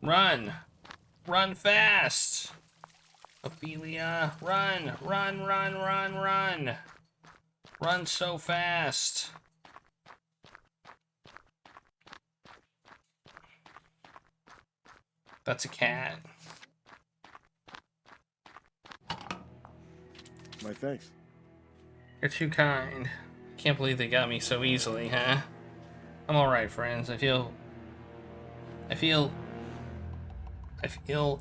Run! Run fast! Ophelia, run! Run, run, run, run! Run so fast! That's a cat. My thanks. You're too kind. Can't believe they got me so easily, huh? I'm alright, friends. I feel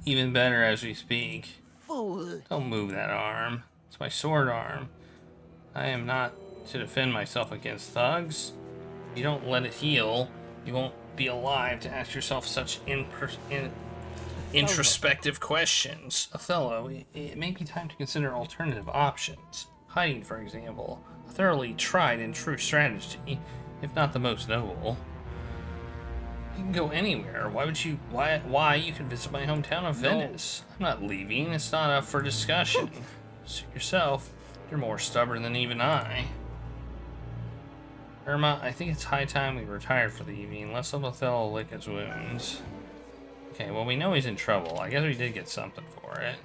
even better as we speak. Fool. Don't move that arm. It's my sword arm. I am not to defend myself against thugs. If you don't let it heal, you won't be alive to ask yourself such introspective questions. Othello, it may be time to consider alternative options. Hiding, for example, a thoroughly tried and true strategy, if not the most noble. You can go anywhere. Why would you? Why you can visit my hometown of Venice? I'm not leaving. It's not up for discussion. Suit yourself. You're more stubborn than even I. Irma, I think it's high time we retired for the evening. Let's let Othello lick his wounds. Okay, well, we know he's in trouble. I guess we did get something for it.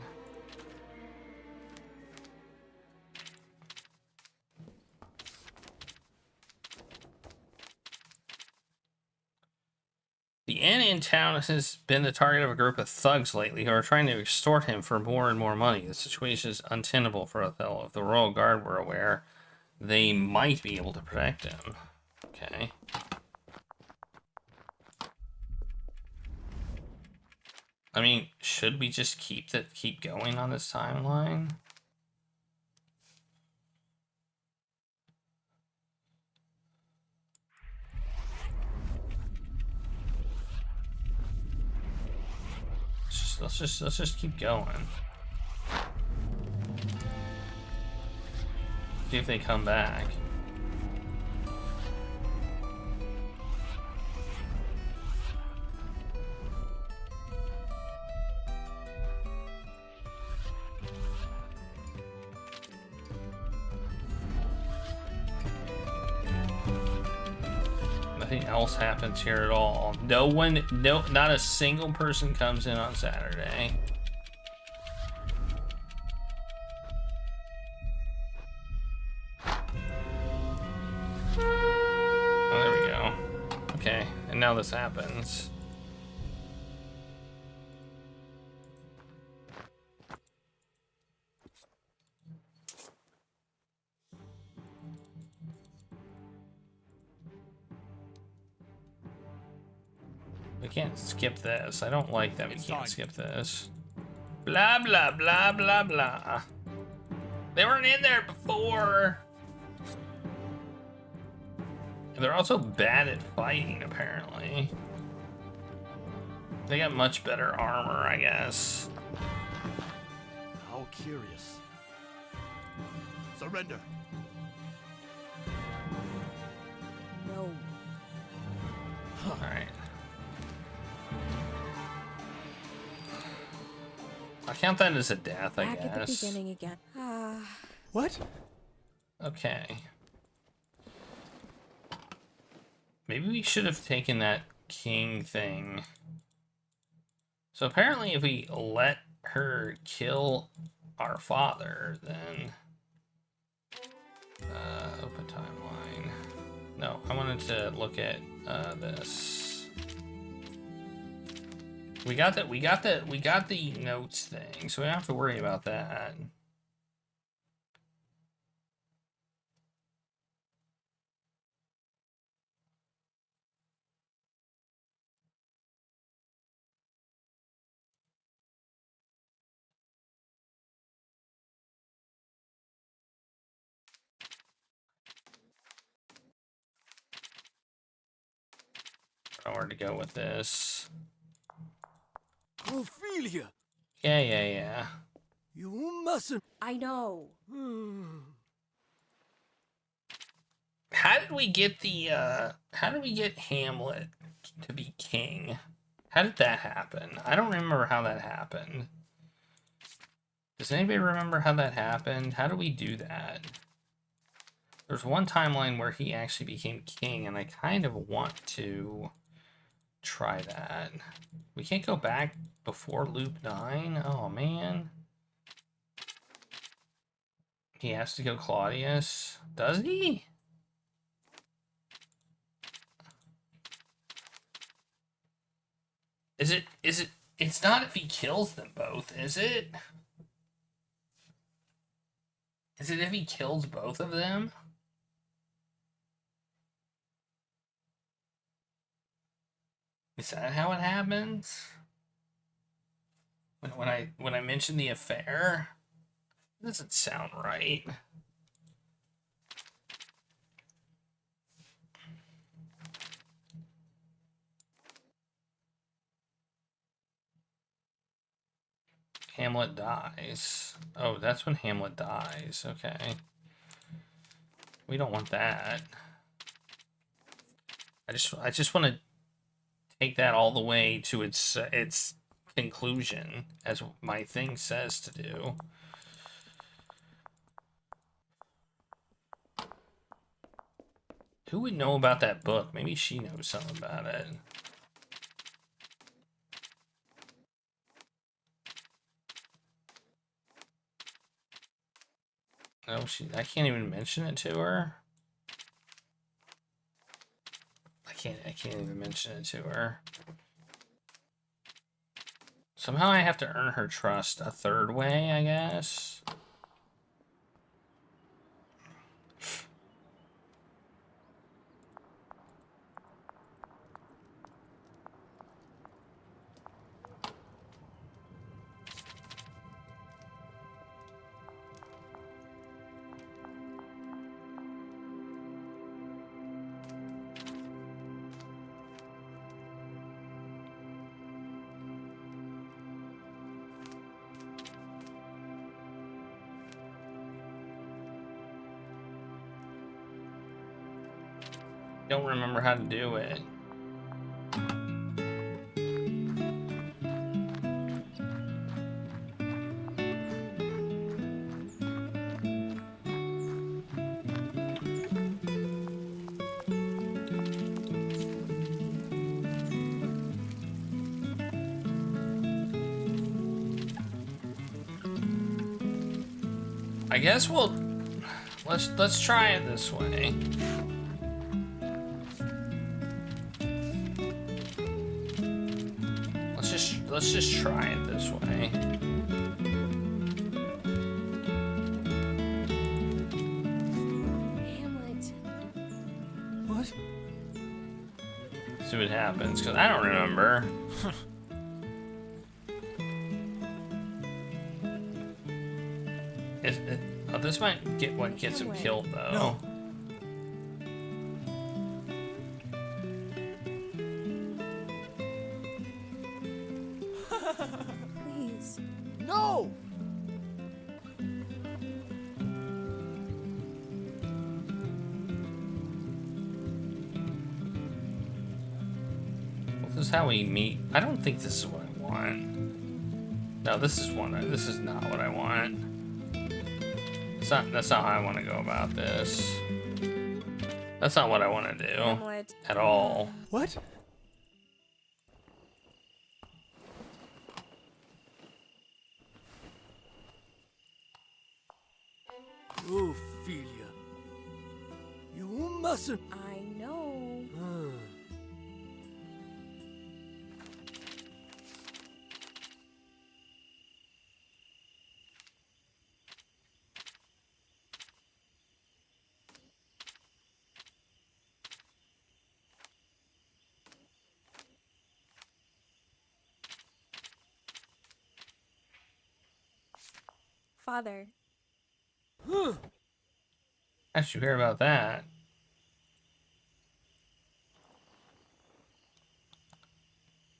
The inn in town has been the target of a group of thugs lately who are trying to extort him for more and more money. The situation is untenable for Othello. If the royal guard were aware, they might be able to protect him. Okay. I mean, should we just keep going on this timeline? Let's just keep going. See if they come back. Nothing else happens here at all. Not a single person comes in on Saturday. Oh, there we go. Okay, and now this happens. We can't skip this. I don't like that we can't skip this. Blah, blah, blah, blah, blah. They weren't in there before. They're also bad at fighting, apparently. They got much better armor, I guess. How curious. Surrender. No. Alright. I'll count that as a death, I guess. Back at the beginning again. What? Okay. Maybe we should have taken that king thing. So apparently if we let her kill our father, then... open timeline. No, I wanted to look at this. We got the notes thing, so we don't have to worry about that. I don't know where to go with this. Ophelia! Yeah. You mustn't. I know. How did we get Hamlet to be king? How did that happen? I don't remember how that happened. Does anybody remember how that happened? How do we do that? There's one timeline where he actually became king, and I kind of want to try that. We can't go back before loop 9? Oh, man. He has to go Claudius. Does he? It's not if he kills them both, is it? Is it if he kills both of them? Is that how it happens? When I mention the affair? That doesn't sound right. Hamlet dies. Oh, that's when Hamlet dies. Okay. We don't want that. I just want to take that all the way to its conclusion, as my thing says to do. Who would know about that book? Maybe she knows something about it. No, I can't even mention it to her. I can't even mention it to her. Somehow I have to earn her trust a third way, I guess. Don't remember how to do it. I guess let's try it this way. Let's just try it this way. Hamlet. What? See what happens, because I don't remember. Oh, this might get what gets him killed, though. No. Please. No! Well, this is how we meet. I don't think this is what I want. No, this is not what I want. That's not how I want to go about this. That's not what I want to do Hamlet. at all. What? Ophelia. You mustn't. I know. Father. How did you hear about that?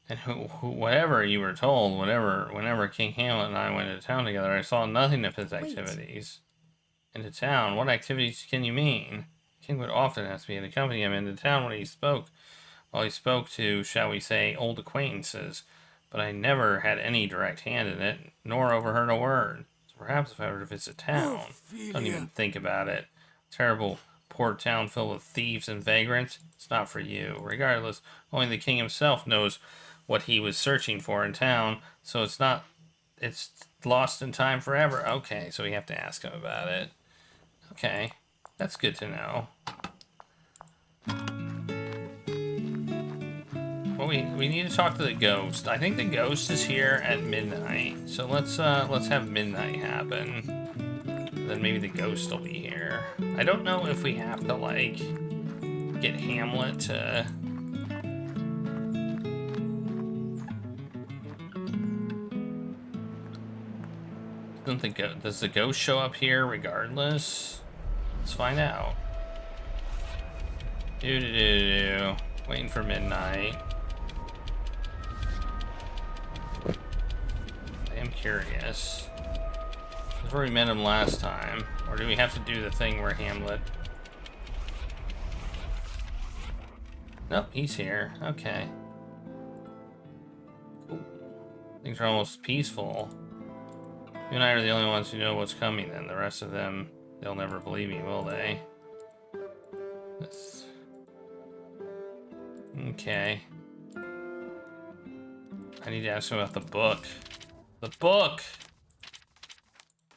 And whatever you were told, whenever King Hamlet and I went to town together, I saw nothing of his activities. Into town? What activities can you mean? King would often ask me to accompany him into town when he spoke. Well, he spoke to, shall we say, old acquaintances, but I never had any direct hand in it, nor overheard a word. So perhaps if I were to visit town, don't even think about it. Terrible poor town filled with thieves and vagrants? It's not for you. Regardless, only the king himself knows what he was searching for in town, so it's lost in time forever. Okay, so we have to ask him about it. Okay, that's good to know. Well, we need to talk to the ghost. I think the ghost is here at midnight. So let's have midnight happen. Then maybe the ghost will be here. I don't know if we have to like get Hamlet to. Does the ghost show up here regardless? Let's find out. Waiting for midnight. I am curious. That's where we met him last time. Or do we have to do the thing where Hamlet... Nope, he's here. Okay. Cool. Things are almost peaceful. You and I are the only ones who know what's coming, then. The rest of them, they'll never believe me, will they? Okay. I need to ask him about the book. The book!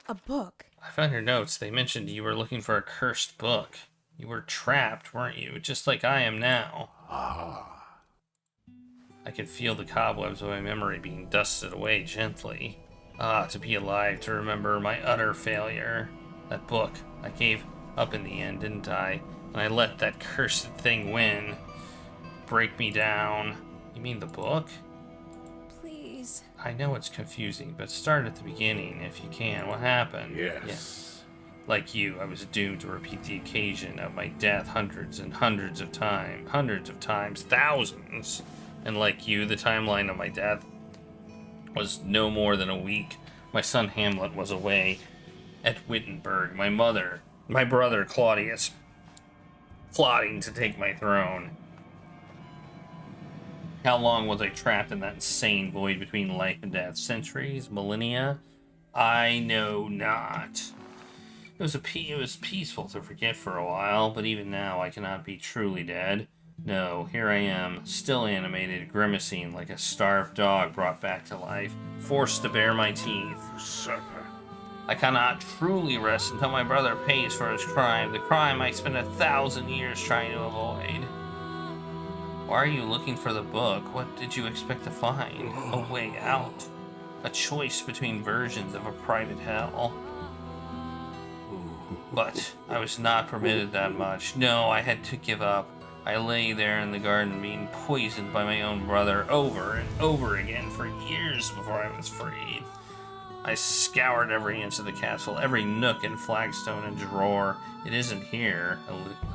A book. I found your notes. They mentioned you were looking for a cursed book. You were trapped, weren't you? Just like I am now. I could feel the cobwebs of my memory being dusted away gently. To be alive, to remember my utter failure. That book. I gave up in the end, didn't I? And I let that cursed thing win. Break me down. You mean the book? Please. I know it's confusing, but start at the beginning if you can. What happened? Yes. Like you, I was doomed to repeat the occasion of my death hundreds and hundreds of times, thousands. And like you, the timeline of my death was no more than a week. My son Hamlet was away at Wittenberg. My brother Claudius, plotting to take my throne. How long was I trapped in that insane void between life and death? Centuries? Millennia? I know not. It was peaceful to forget for a while, but even now I cannot be truly dead. No, here I am, still animated, grimacing like a starved dog brought back to life, forced to bare my teeth. Usurper. I cannot truly rest until my brother pays for his crime, the crime I spent 1,000 years trying to avoid. Why are you looking for the book? What did you expect to find? A way out. A choice between versions of a private hell. But I was not permitted that much. No, I had to give up. I lay there in the garden being poisoned by my own brother over and over again for years before I was freed. I scoured every inch of the castle, every nook and flagstone and drawer. It isn't here,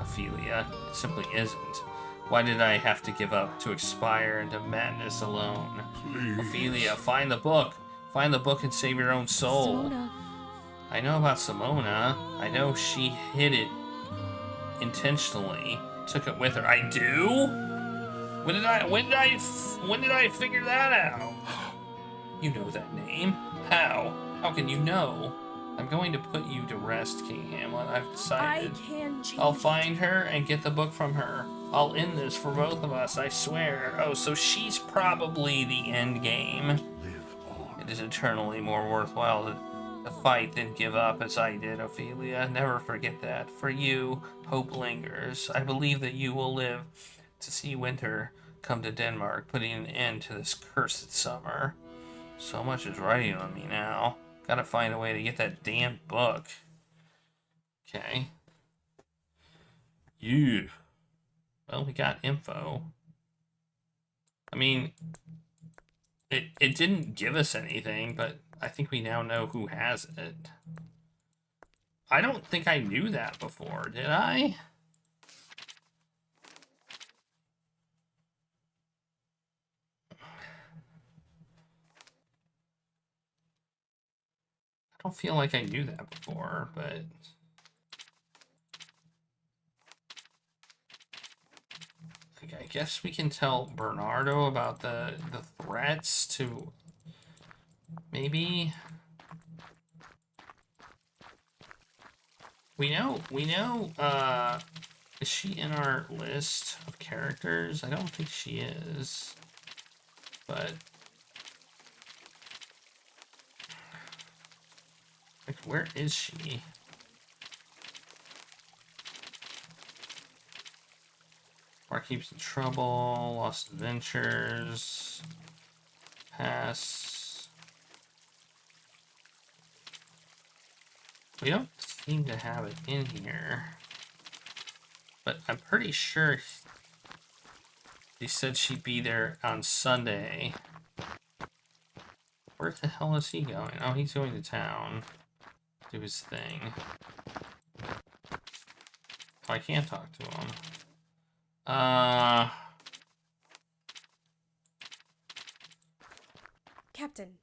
Ophelia. It simply isn't. Why did I have to give up, to expire into madness alone? Please. Ophelia, find the book. Find the book and save your own soul. Simona. I know about Simona. I know she hid it intentionally. Took it with her. I do? When did I figure that out? You know that name. How? How can you know? I'm going to put you to rest, King Hamlet. I've I decided. can change. I'll find her and get the book from her. I'll end this for both of us, I swear. Oh, so she's probably the end game. Live on. It is eternally more worthwhile to fight than give up as I did, Ophelia. Never forget that. For you, hope lingers. I believe that you will live to see winter come to Denmark, putting an end to this cursed summer. So much is riding on me now. Gotta find a way to get that damn book. Okay. You. Well, we got info. I mean, it didn't give us anything, but I think we now know who has it. I don't think I knew that before, did I? I don't feel like I knew that before, but... I guess we can tell Bernardo about the threats to... Maybe... Is she in our list of characters? I don't think she is. But like, where is she? Barkeep's in trouble, lost adventures, pass. We don't seem to have it in here. But I'm pretty sure she said she'd be there on Sunday. Where the hell is he going? Oh, he's going to town. Do his thing. Oh, I can't talk to him. Captain.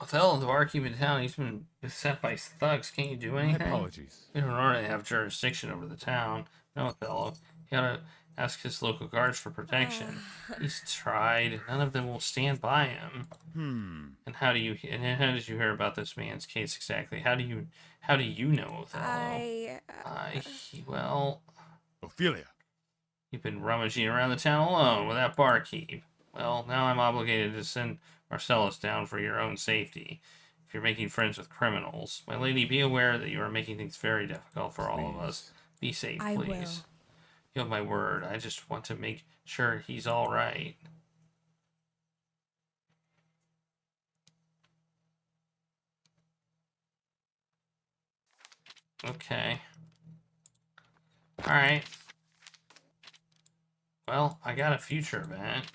Othello, the barkeep in town, he's been beset by thugs. Can't you do anything? My apologies. We don't already have jurisdiction over the town. No, Othello. You gotta ask his local guards for protection. He's tried. None of them will stand by him. And how did you hear about this man's case exactly? How do you know Othello? Well, Ophelia. you've been rummaging around the town alone with that barkeep. Well, now I'm obligated to send Marcellus down for your own safety. If you're making friends with criminals, my lady, be aware that you are making things very difficult for all of us. Be safe, please. I will. You have my word. I just want to make sure he's all right. Okay. All right. Well, I got a future event.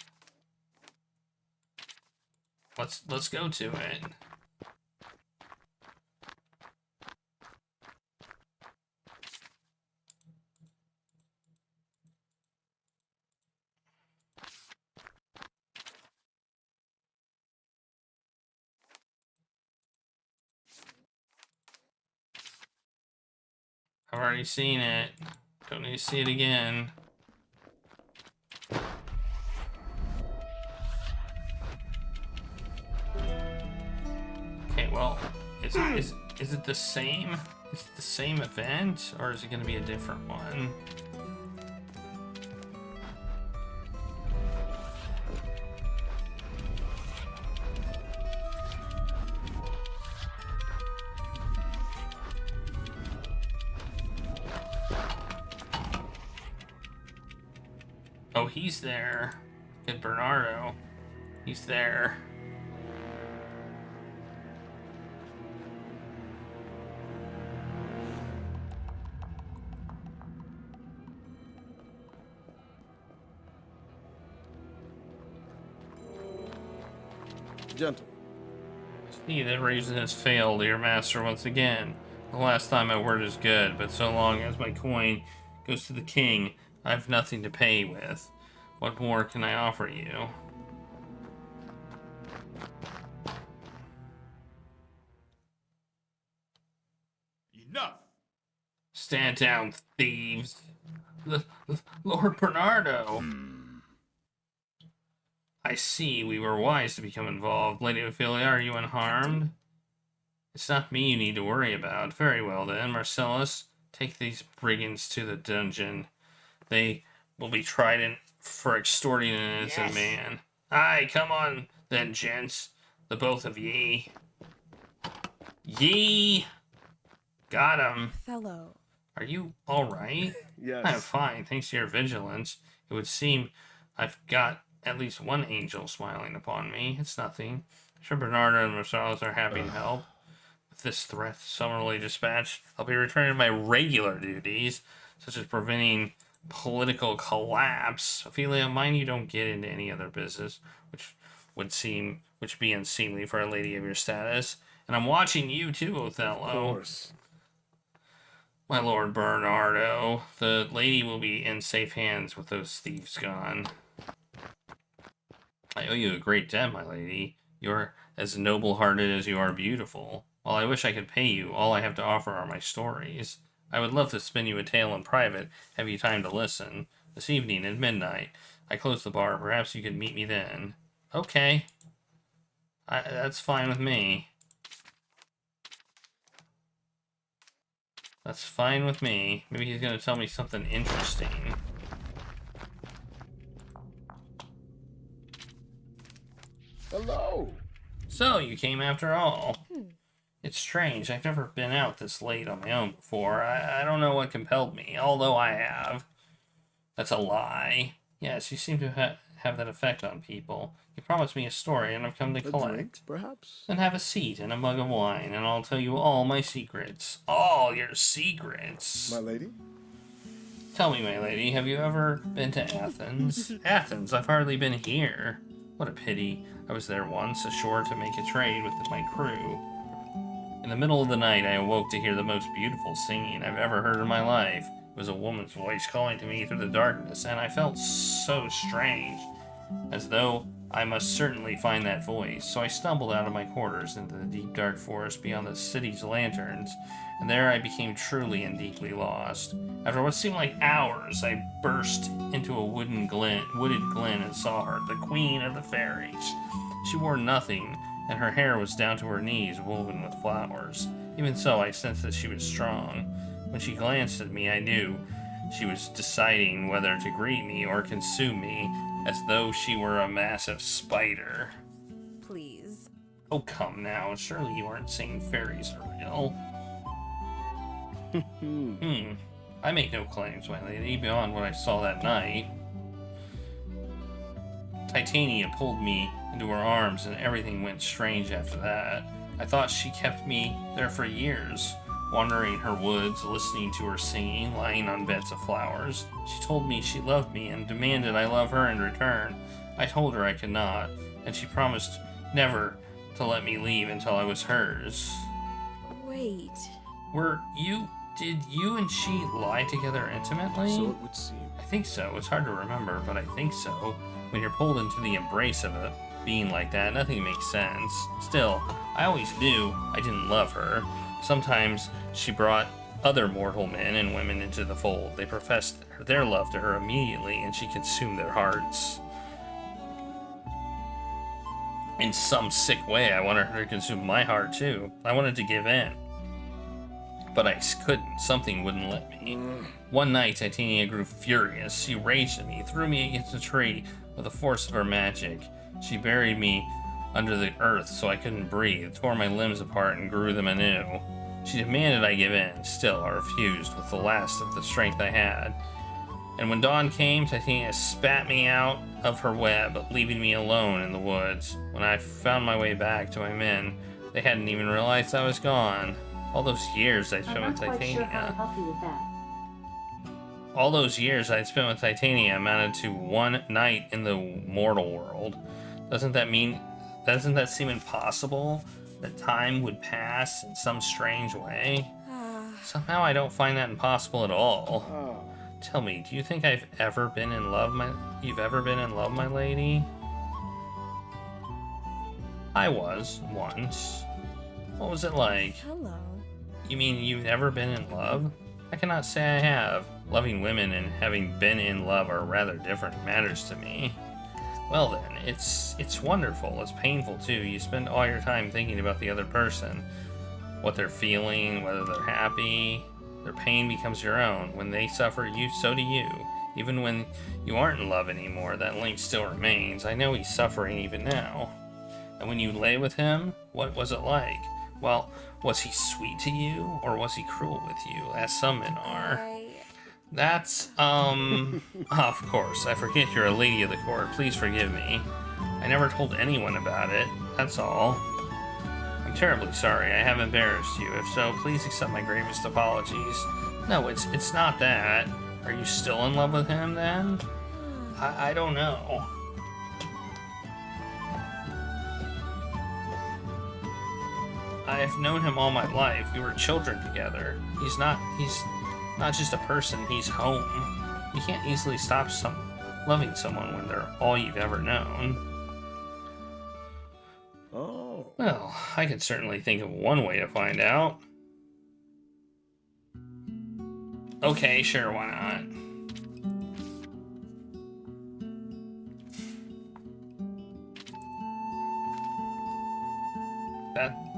Let's go to it. I've already seen it. Don't need to see it again. Okay, well, is it the same? Is it the same event, or is it going to be a different one? Oh, he's there. Good Bernardo. He's there. Gentlemen. See, that reason has failed, dear master, once again. The last time my word is good, but so long as my coin goes to the king, I have nothing to pay with. What more can I offer you? Enough. Stand down, thieves. Lord Bernardo. I see we were wise to become involved. Lady Ophelia, are you unharmed? It's not me you need to worry about. Very well then, Marcellus, take these brigands to the dungeon. They will be tried for extorting an innocent man. Aye, come on then, gents. The both of ye. Ye! Got him. Othello. Are you alright? Yes. I'm fine, thanks to your vigilance. It would seem I've got at least one angel smiling upon me. It's nothing. I'm sure Bernardo and Marcellus are happy to help. With this threat summarily dispatched, I'll be returning to my regular duties, such as preventing political collapse. Ophelia, mind you don't get into any other business, which be unseemly for a lady of your status. And I'm watching you too, Othello. Of course. My Lord Bernardo, the lady will be in safe hands with those thieves gone. I owe you a great debt, my lady. You're as noble-hearted as you are beautiful. While I wish I could pay you, all I have to offer are my stories. I would love to spin you a tale in private, have you time to listen. This evening at midnight. I close the bar. Perhaps you could meet me then. Okay. That's fine with me. That's fine with me. Maybe he's gonna tell me something interesting. Hello. So, you came after all. It's strange. I've never been out this late on my own before. I don't know what compelled me, although I have. That's a lie. Yes, you seem to have that effect on people. You promised me a story, and I've come to A collect. drink, perhaps? Then have a seat and a mug of wine, and I'll tell you all my secrets. All your secrets. My lady? Tell me, my lady, have you ever been to Athens? Athens? I've hardly been here. What a pity. I was there once, ashore to make a trade with my crew. In the middle of the night, I awoke to hear the most beautiful singing I've ever heard in my life. It was a woman's voice calling to me through the darkness, and I felt so strange, as though I must certainly find that voice. So I stumbled out of my quarters into the deep dark forest beyond the city's lanterns, and there I became truly and deeply lost. After what seemed like hours, I burst into a wooded glen and saw her, the queen of the fairies. She wore nothing, and her hair was down to her knees, woven with flowers. Even so, I sensed that she was strong. When she glanced at me, I knew she was deciding whether to greet me or consume me, as though she were a massive spider. Please. Oh, come now. Surely you aren't saying fairies are real. I make no claims, my lady, beyond what I saw that night. Titania pulled me into her arms, and everything went strange after that. I thought she kept me there for years, wandering her woods, listening to her singing, lying on beds of flowers. She told me she loved me and demanded I love her in return. I told her I could not, and she promised never to let me leave until I was hers. Wait. Did you and she lie together intimately? So it would seem. I think so. It's hard to remember, but I think so. When you're pulled into the embrace of a being like that, nothing makes sense. Still, I always knew I didn't love her. Sometimes she brought other mortal men and women into the fold. They professed their love to her immediately, and she consumed their hearts. In some sick way, I wanted her to consume my heart too. I wanted to give in, but I couldn't. Something wouldn't let me. One night, Titania grew furious. She raged at me, threw me against a tree with the force of her magic. She buried me under the earth so I couldn't breathe, tore my limbs apart, and grew them anew. She demanded I give in. Still, I refused with the last of the strength I had. And when dawn came, Titania spat me out of her web, leaving me alone in the woods. When I found my way back to my men, they hadn't even realized I was gone. All those years I'd spent with Titania. All those years I'd spent with Titania amounted to one night in the mortal world. Doesn't that seem impossible? That time would pass in some strange way? Somehow I don't find that impossible at all. Tell me, do you think You've ever been in love, my lady? I was, once. What was it like? Hello. You mean you've never been in love? I cannot say I have. Loving women and having been in love are rather different matters to me. Well then, it's wonderful. It's painful too. You spend all your time thinking about the other person, what they're feeling, whether they're happy. Their pain becomes your own. When they suffer, so do you. Even when you aren't in love anymore, that link still remains. I know he's suffering even now. And when you lay with him, what was it like? Well, was he sweet to you, or was he cruel with you, as some men are? That's, of course, I forget you're a lady of the court. Please forgive me. I never told anyone about it, that's all. I'm terribly sorry I have embarrassed you. If so, please accept my gravest apologies. No, it's not that. Are you still in love with him, then? I don't know. I've known him all my life. We were children together. He's not just a person, he's home. You can't easily stop loving someone when they're all you've ever known. Oh. Well, I can certainly think of one way to find out. Okay, sure, why not?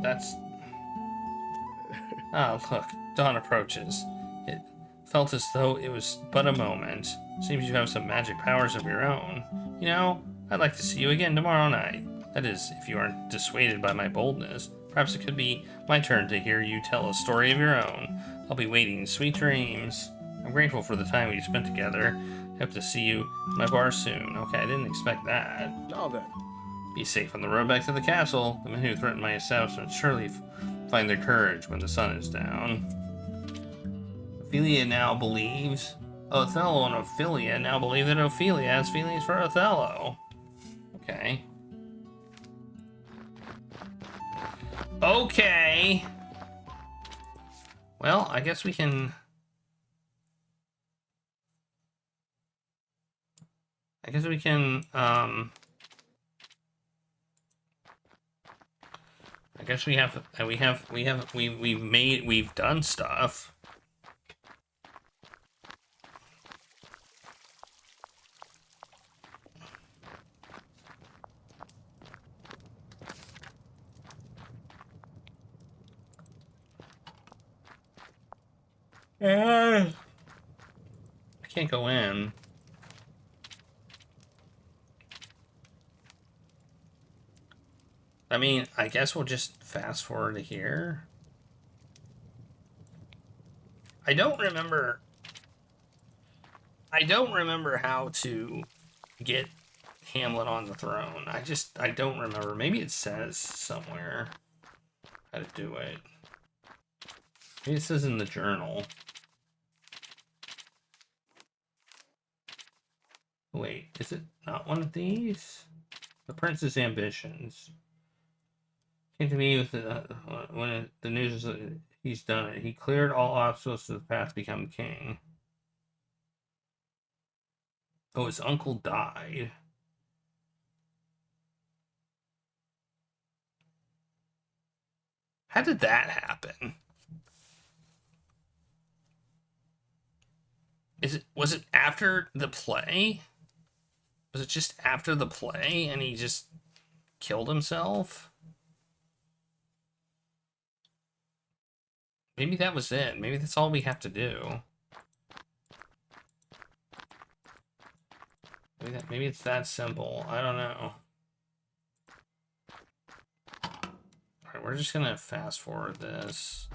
That's... Oh, look, Dawn approaches. It felt as though it was but a moment. Seems you have some magic powers of your own. You know, I'd like to see you again tomorrow night. That is, if you aren't dissuaded by my boldness. Perhaps it could be my turn to hear you tell a story of your own. I'll be waiting. Sweet dreams. I'm grateful for the time we spent together. I hope to see you at my bar soon. Okay, I didn't expect that. Now then. Be safe on the road back to the castle. The men who threaten my establishment surely find their courage when the sun is down. Ophelia now believes... Othello and Ophelia now believe that Ophelia has feelings for Othello. Okay. Okay. Well, I guess we can... I guess we've done stuff. I can't go in. I mean, I guess we'll just fast forward to here. I don't remember how to get Hamlet on the throne. I don't remember. Maybe it says somewhere how to do it. Maybe it says in the journal. Wait, is it not one of these? The Prince's Ambitions. Came to me with when the news is that he's done it. He cleared all obstacles to the path to become king. Oh, his uncle died. How did that happen? Was it after the play? Was it just after the play and he just killed himself? Maybe that was it. Maybe that's all we have to do. Maybe it's that simple. I don't know. Alright, we're just gonna fast forward this.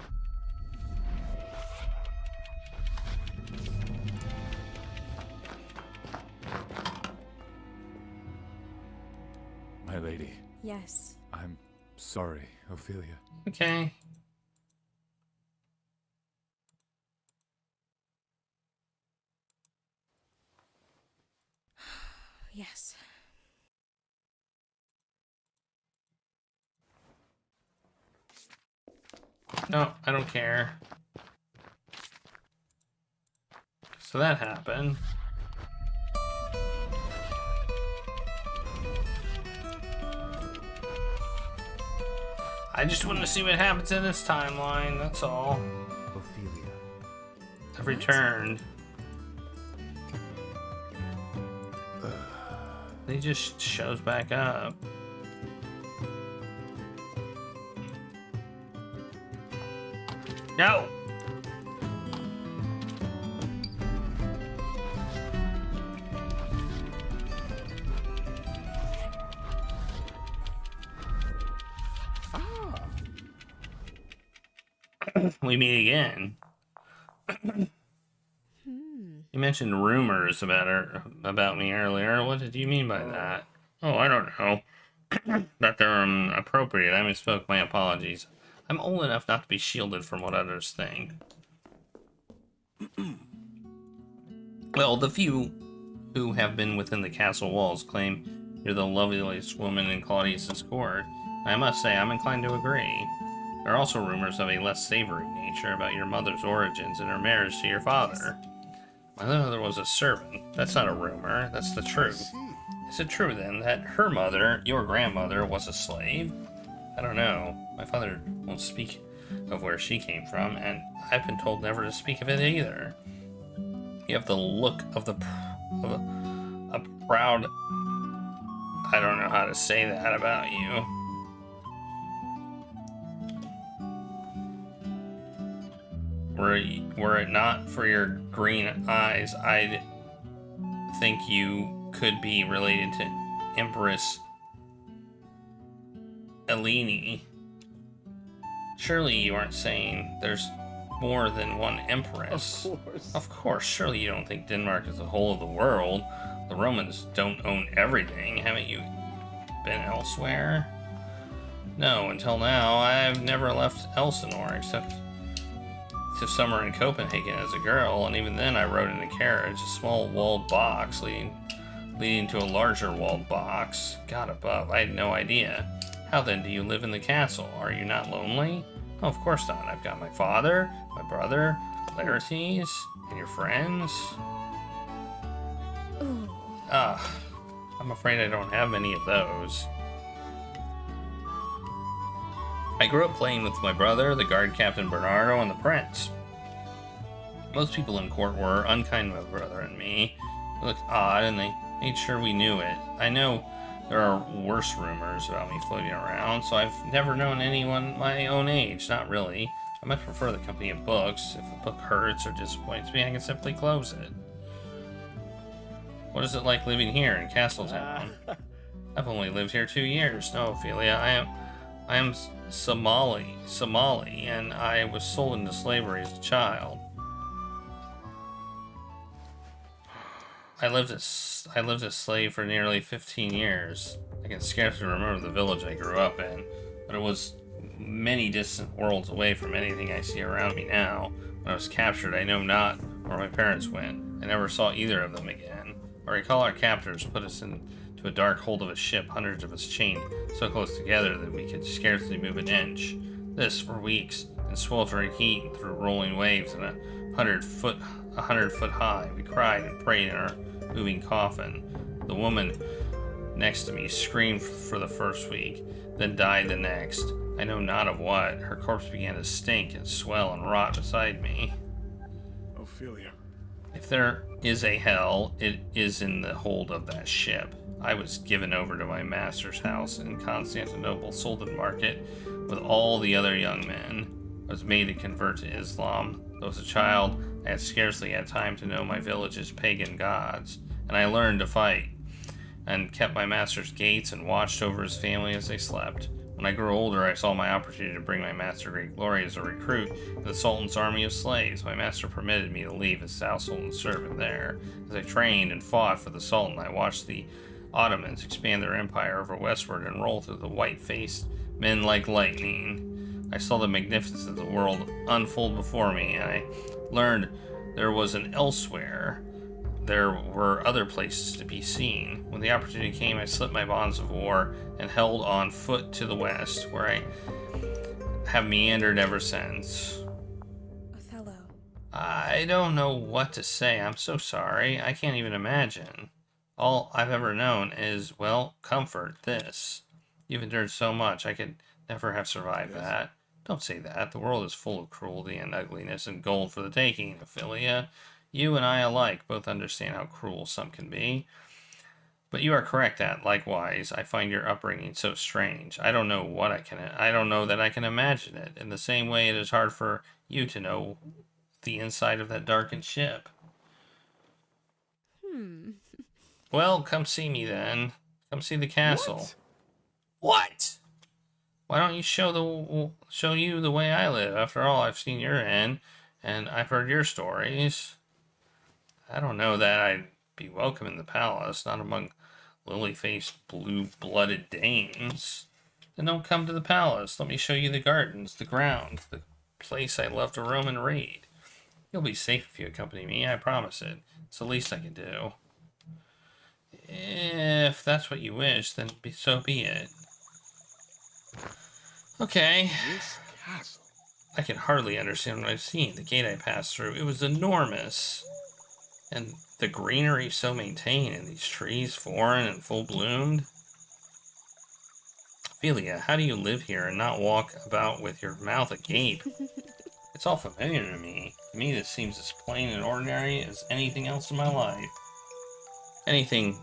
My lady. Yes. I'm sorry, Ophelia. Okay. Yes. No, I don't care. So that happened. I just want to see what happens in this timeline, that's all. Ophelia. I've returned. He just shows back up. No! We meet again. You mentioned rumors about me earlier. What did you mean by that? Oh, I don't know. That they're inappropriate. I misspoke. My apologies. I'm old enough not to be shielded from what others think. Well, the few who have been within the castle walls claim you're the loveliest woman in Claudius's court. I must say, I'm inclined to agree. There are also rumors of a less savory nature about your mother's origins and her marriage to your father. My mother was a servant. That's not a rumor. That's the truth. Is it true, then, that her mother, your grandmother, was a slave? I don't know. My father won't speak of where she came from, and I've been told never to speak of it either. You have the look of a proud... I don't know how to say that about you. Were it not for your green eyes, I'd think you could be related to Empress Eleni. Surely you aren't saying there's more than one empress. Of course. Of course, surely you don't think Denmark is the whole of the world. The Romans don't own everything. Haven't you been elsewhere? No, until now, I've never left Elsinore except to summer in Copenhagen as a girl, and even then I rode in a carriage, a small walled box leading to a larger walled box. God above, I had no idea. How then do you live in the castle? Are you not lonely? Oh, of course not. I've got my father, my brother, Laertes, and your friends. Ooh. I'm afraid I don't have many of those. I grew up playing with my brother, the guard captain Bernardo, and the prince. Most people in court were unkind to my brother and me. They looked odd, and they made sure we knew it. I know there are worse rumors about me floating around, so I've never known anyone my own age. Not really. I much prefer the company of books. If a book hurts or disappoints me, I can simply close it. What is it like living here in Castletown? I've only lived here 2 years. No, Ophelia, I am Somali, and I was sold into slavery as a child. I lived as a slave for nearly 15 years. I can scarcely remember the village I grew up in, but it was many distant worlds away from anything I see around me now. When I was captured, I know not where my parents went. I never saw either of them again. I recall our captors put us into a dark hold of a ship, hundreds of us chained so close together that we could scarcely move an inch. This for weeks, in sweltering heat and through rolling waves and 100 foot high. We cried and prayed in our moving coffin. The woman next to me screamed for the first week, then died the next. I know not of what. Her corpse began to stink and swell and rot beside me. Ophelia. If there is a hell, it is in the hold of that ship. I was given over to my master's house in Constantinople, sold in market with all the other young men. I was made to convert to Islam. Though as a child, I had scarcely had time to know my village's pagan gods, and I learned to fight, and kept my master's gates and watched over his family as they slept. When I grew older, I saw my opportunity to bring my master great glory as a recruit in the Sultan's army of slaves. My master permitted me to leave as household and servant there. As I trained and fought for the Sultan, I watched the Ottomans expand their empire over westward and roll through the white-faced men like lightning. I saw the magnificence of the world unfold before me, and I learned there was an elsewhere. There were other places to be seen. When the opportunity came, I slipped my bonds of war and held on foot to the west, where I have meandered ever since. Othello. I don't know what to say. I'm so sorry. I can't even imagine. All I've ever known is, well, comfort, this. You've endured so much, I could never have survived that. Don't say that. The world is full of cruelty and ugliness and gold for the taking, Ophelia. You and I alike both understand how cruel some can be. But you are correct that, likewise, I find your upbringing so strange. I don't know that I can imagine it. In the same way, it is hard for you to know the inside of that darkened ship. Well, come see me then. Come see the castle. What? Why don't you show you the way I live? After all, I've seen your end, and I've heard your stories. I don't know that I'd be welcome in the palace, not among lily-faced, blue-blooded Danes. Then don't come to the palace. Let me show you the gardens, the grounds, the place I love to roam and read. You'll be safe if you accompany me, I promise it. It's the least I can do. If that's what you wish, then so be it. Okay. This castle. I can hardly understand what I've seen. The gate I passed through, it was enormous. And the greenery so maintained, and these trees foreign and full bloomed. Ophelia, how do you live here and not walk about with your mouth agape? It's all familiar to me. To me, this seems as plain and ordinary as anything else in my life. Anything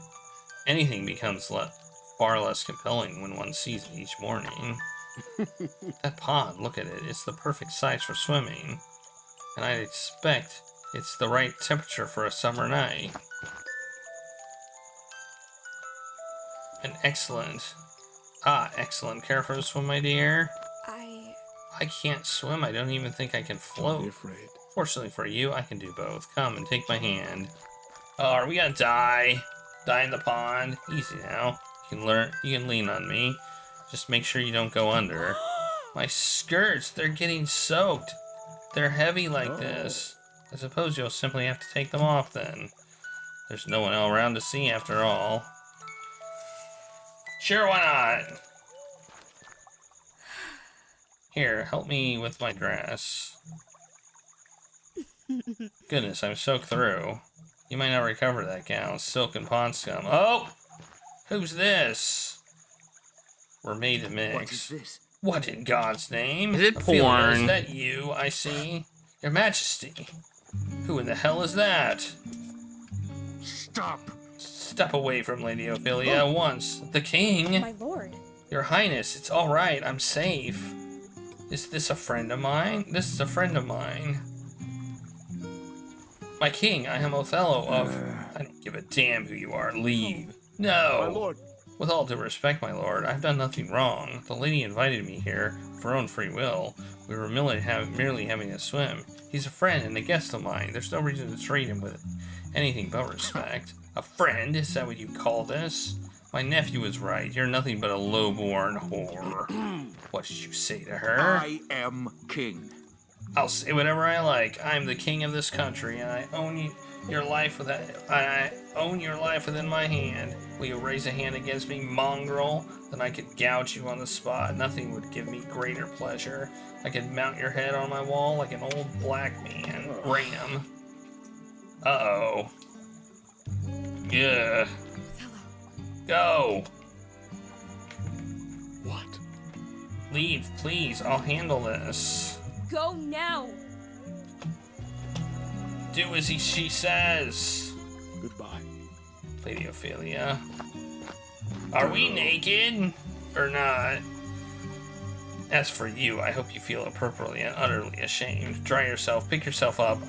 becomes far less compelling when one sees it each morning. That pond, look at it. It's the perfect size for swimming. and I expect it's the right temperature for a summer night. An excellent, excellent. Care for a swim, my dear? I can't swim. I don't even think I can Don't be float. afraid. Fortunately for you, I can do both. Come and take my hand. Oh, are we gonna die? Die in the pond? Easy now. You can lean on me. Just make sure you don't go under. My skirts, they're getting soaked. They're heavy like this. I suppose you'll simply have to take them off then. There's no one around to see after all. Sure, why not? Here, help me with my dress. Goodness, I'm soaked through. You might not recover that gown. Silk and pond scum. Oh! Who's this? We're made to mix. What is this? What in God's name? Is it Ophelia, porn? Is that you, I see? Your Majesty. Who in the hell is that? Stop! Step away from Lady Ophelia at once. The king? My lord. Your Highness, it's all right. I'm safe. Is this a friend of mine? This is a friend of mine. My king, I am Othello of... I don't give a damn who you are. Leave. No. My lord. With all due respect, my lord, I've done nothing wrong. The lady invited me here for her own free will. We were merely having a swim. He's a friend and a guest of mine. There's no reason to treat him with anything but respect. A friend? Is that what you call this? My nephew is right. You're nothing but a low-born whore. What did you say to her? I am king. I'll say whatever I like. I'm the king of this country, and I own your life within my hand. Will you raise a hand against me, mongrel? Then I could gouge you on the spot. Nothing would give me greater pleasure. I could mount your head on my wall like an old black man. Ram. Uh-oh. Yeah. Go. What? Leave, please. I'll handle this. Go now. Do as she says. Goodbye. Lady Ophelia. Are we naked? Or not? As for you, I hope you feel appropriately and utterly ashamed. Dry yourself, pick yourself up.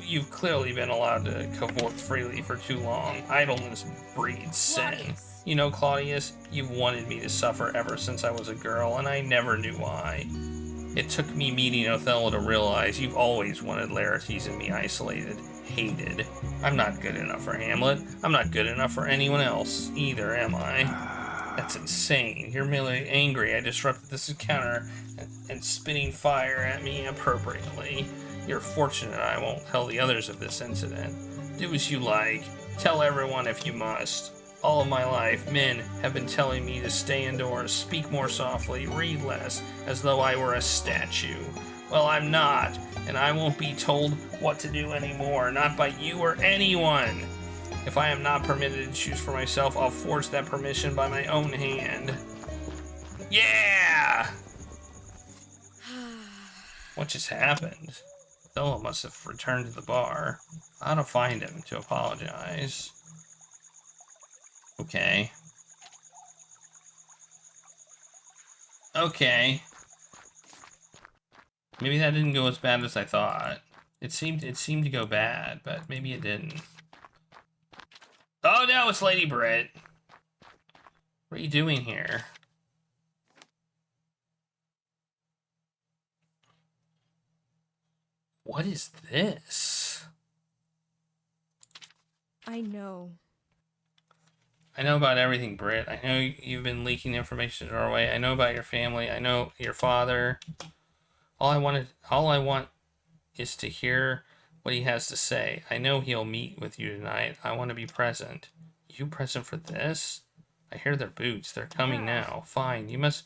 You've clearly been allowed to cavort freely for too long. Idleness breeds sin. Claudius. You know, Claudius, you've wanted me to suffer ever since I was a girl, and I never knew why. It took me meeting Othello to realize you've always wanted Laertes and me isolated, hated. I'm not good enough for Hamlet. I'm not good enough for anyone else either, am I? That's insane. You're merely angry I disrupted this encounter and spitting fire at me appropriately. You're fortunate I won't tell the others of this incident. Do as you like. Tell everyone if you must. All of my life, men have been telling me to stay indoors, speak more softly, read less, as though I were a statue. Well, I'm not, and I won't be told what to do anymore, not by you or anyone. If I am not permitted to choose for myself, I'll force that permission by my own hand. Yeah! What just happened? Othello must have returned to the bar. I ought to find him to apologize. Okay. Okay. Maybe that didn't go as bad as I thought. It seemed to go bad, but maybe it didn't. Oh no, it's Lady Britt. What are you doing here? What is this? I know. I know about everything, Britt. I know you've been leaking information to our way. I know about your family. I know your father. All I want is to hear what he has to say. I know he'll meet with you tonight. I want to be present. You present for this? I hear their boots. They're coming now. Fine. You must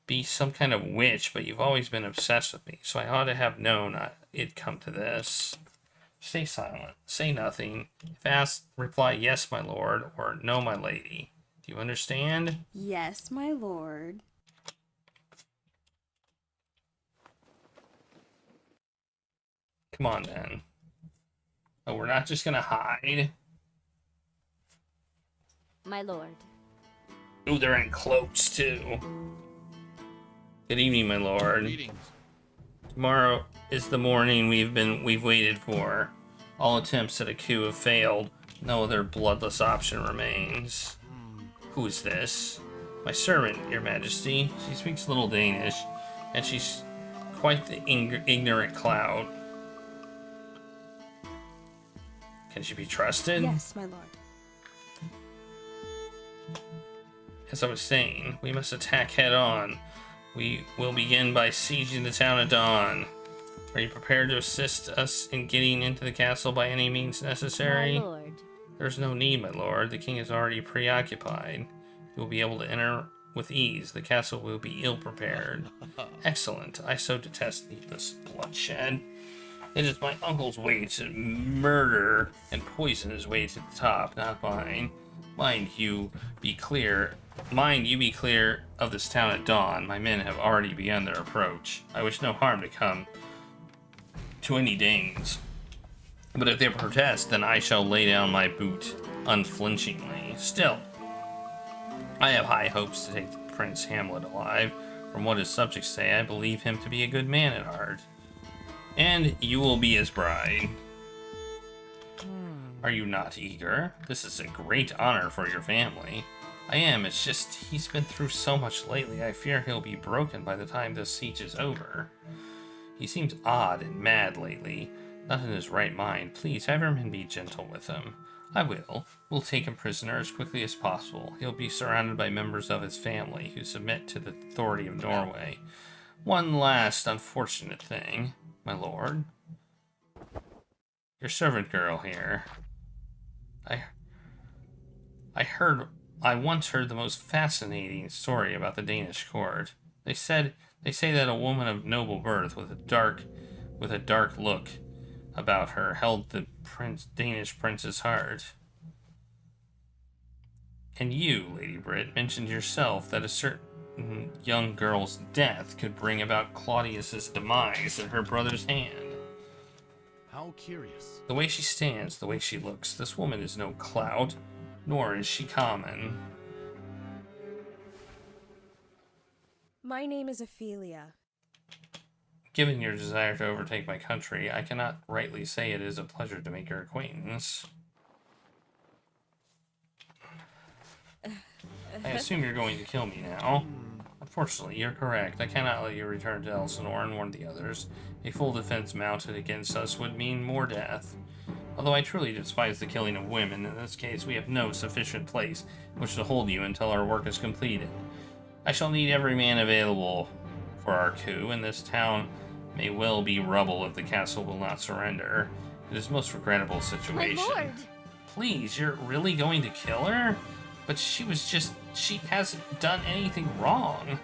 be some kind of witch, but you've always been obsessed with me, so I ought to have known it'd come to this. Stay silent. Say nothing. If asked, reply yes, my lord, or no, my lady. Do you understand? Yes, my lord. Come on, then. Oh, we're not just gonna hide. My lord. Ooh, they're in cloaks, too. Good evening, my lord. Greetings. Tomorrow is the morning we've waited for. All attempts at a coup have failed. No other bloodless option remains. Who is this? My servant, Your Majesty. She speaks little Danish, and she's quite the ignorant cloud. Can she be trusted? Yes, my lord. As I was saying, we must attack head on. We will begin by sieging the town at dawn. Are you prepared to assist us in getting into the castle by any means necessary? My lord. There's no need, my lord. The king is already preoccupied. You will be able to enter with ease. The castle will be ill-prepared. Excellent. I so detest needless bloodshed. It is my uncle's way to murder and poison his way to the top, not mine. Mind you be clear of this town at dawn. My men have already begun their approach. I wish no harm to come to any Danes. But if they protest, then I shall lay down my boot unflinchingly. Still, I have high hopes to take Prince Hamlet alive. From what his subjects say, I believe him to be a good man at heart. And you will be his bride. Are you not eager? This is a great honor for your family. I am, it's just he's been through so much lately, I fear he'll be broken by the time this siege is over. He seems odd and mad lately, not in his right mind. Please have your men be gentle with him. I will. We'll take him prisoner as quickly as possible. He'll be surrounded by members of his family who submit to the authority of Norway. One last unfortunate thing, my lord. Your servant girl here. I once heard the most fascinating story about the Danish court. They say that a woman of noble birth with a dark look about her held the Danish prince's heart. And you, Lady Brit, mentioned yourself that a certain young girl's death could bring about Claudius's demise at her brother's hand. How curious. The way she stands, the way she looks, this woman is no clout, nor is she common. My name is Ophelia. Given your desire to overtake my country, I cannot rightly say it is a pleasure to make your acquaintance. I assume you're going to kill me now. Unfortunately, you're correct. I cannot let you return to Elsinore and warn the others. A full defense mounted against us would mean more death. Although I truly despise the killing of women, in this case we have no sufficient place in which to hold you until our work is completed. I shall need every man available for our coup, and this town may well be rubble if the castle will not surrender. It is a most regrettable situation. My lord! Please, you're really going to kill her? But she hasn't done anything wrong.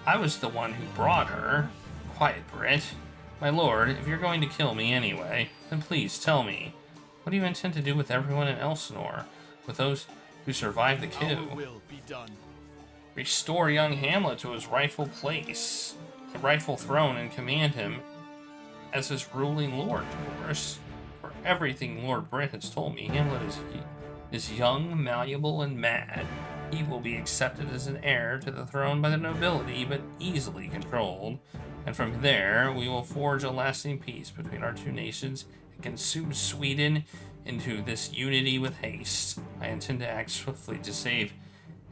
I was the one who brought her. Quiet, Brit. My lord, if you're going to kill me anyway, then please tell me. What do you intend to do with everyone in Elsinore? With those who survived the coup? Our will be done. Restore young Hamlet to his rightful place, the rightful throne, and command him as his ruling lord, of course. For everything Lord Brit has told me, Hamlet is young, malleable, and mad. He will be accepted as an heir to the throne by the nobility, but easily controlled. And from there, we will forge a lasting peace between our two nations and consume Sweden into this unity with haste. I intend to act swiftly to save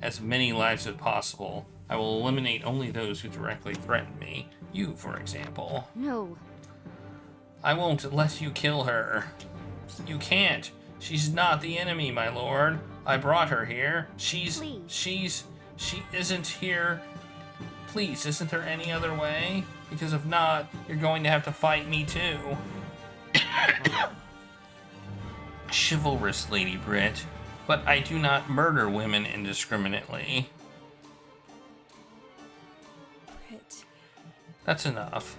as many lives as possible. I will eliminate only those who directly threaten me. You, for example. No. I won't let you kill her. You can't. She's not the enemy, my lord. I brought her here. She isn't here. Please, isn't there any other way? Because if not, you're going to have to fight me too. Chivalrous, Lady Brit, but I do not murder women indiscriminately. Brit. That's enough.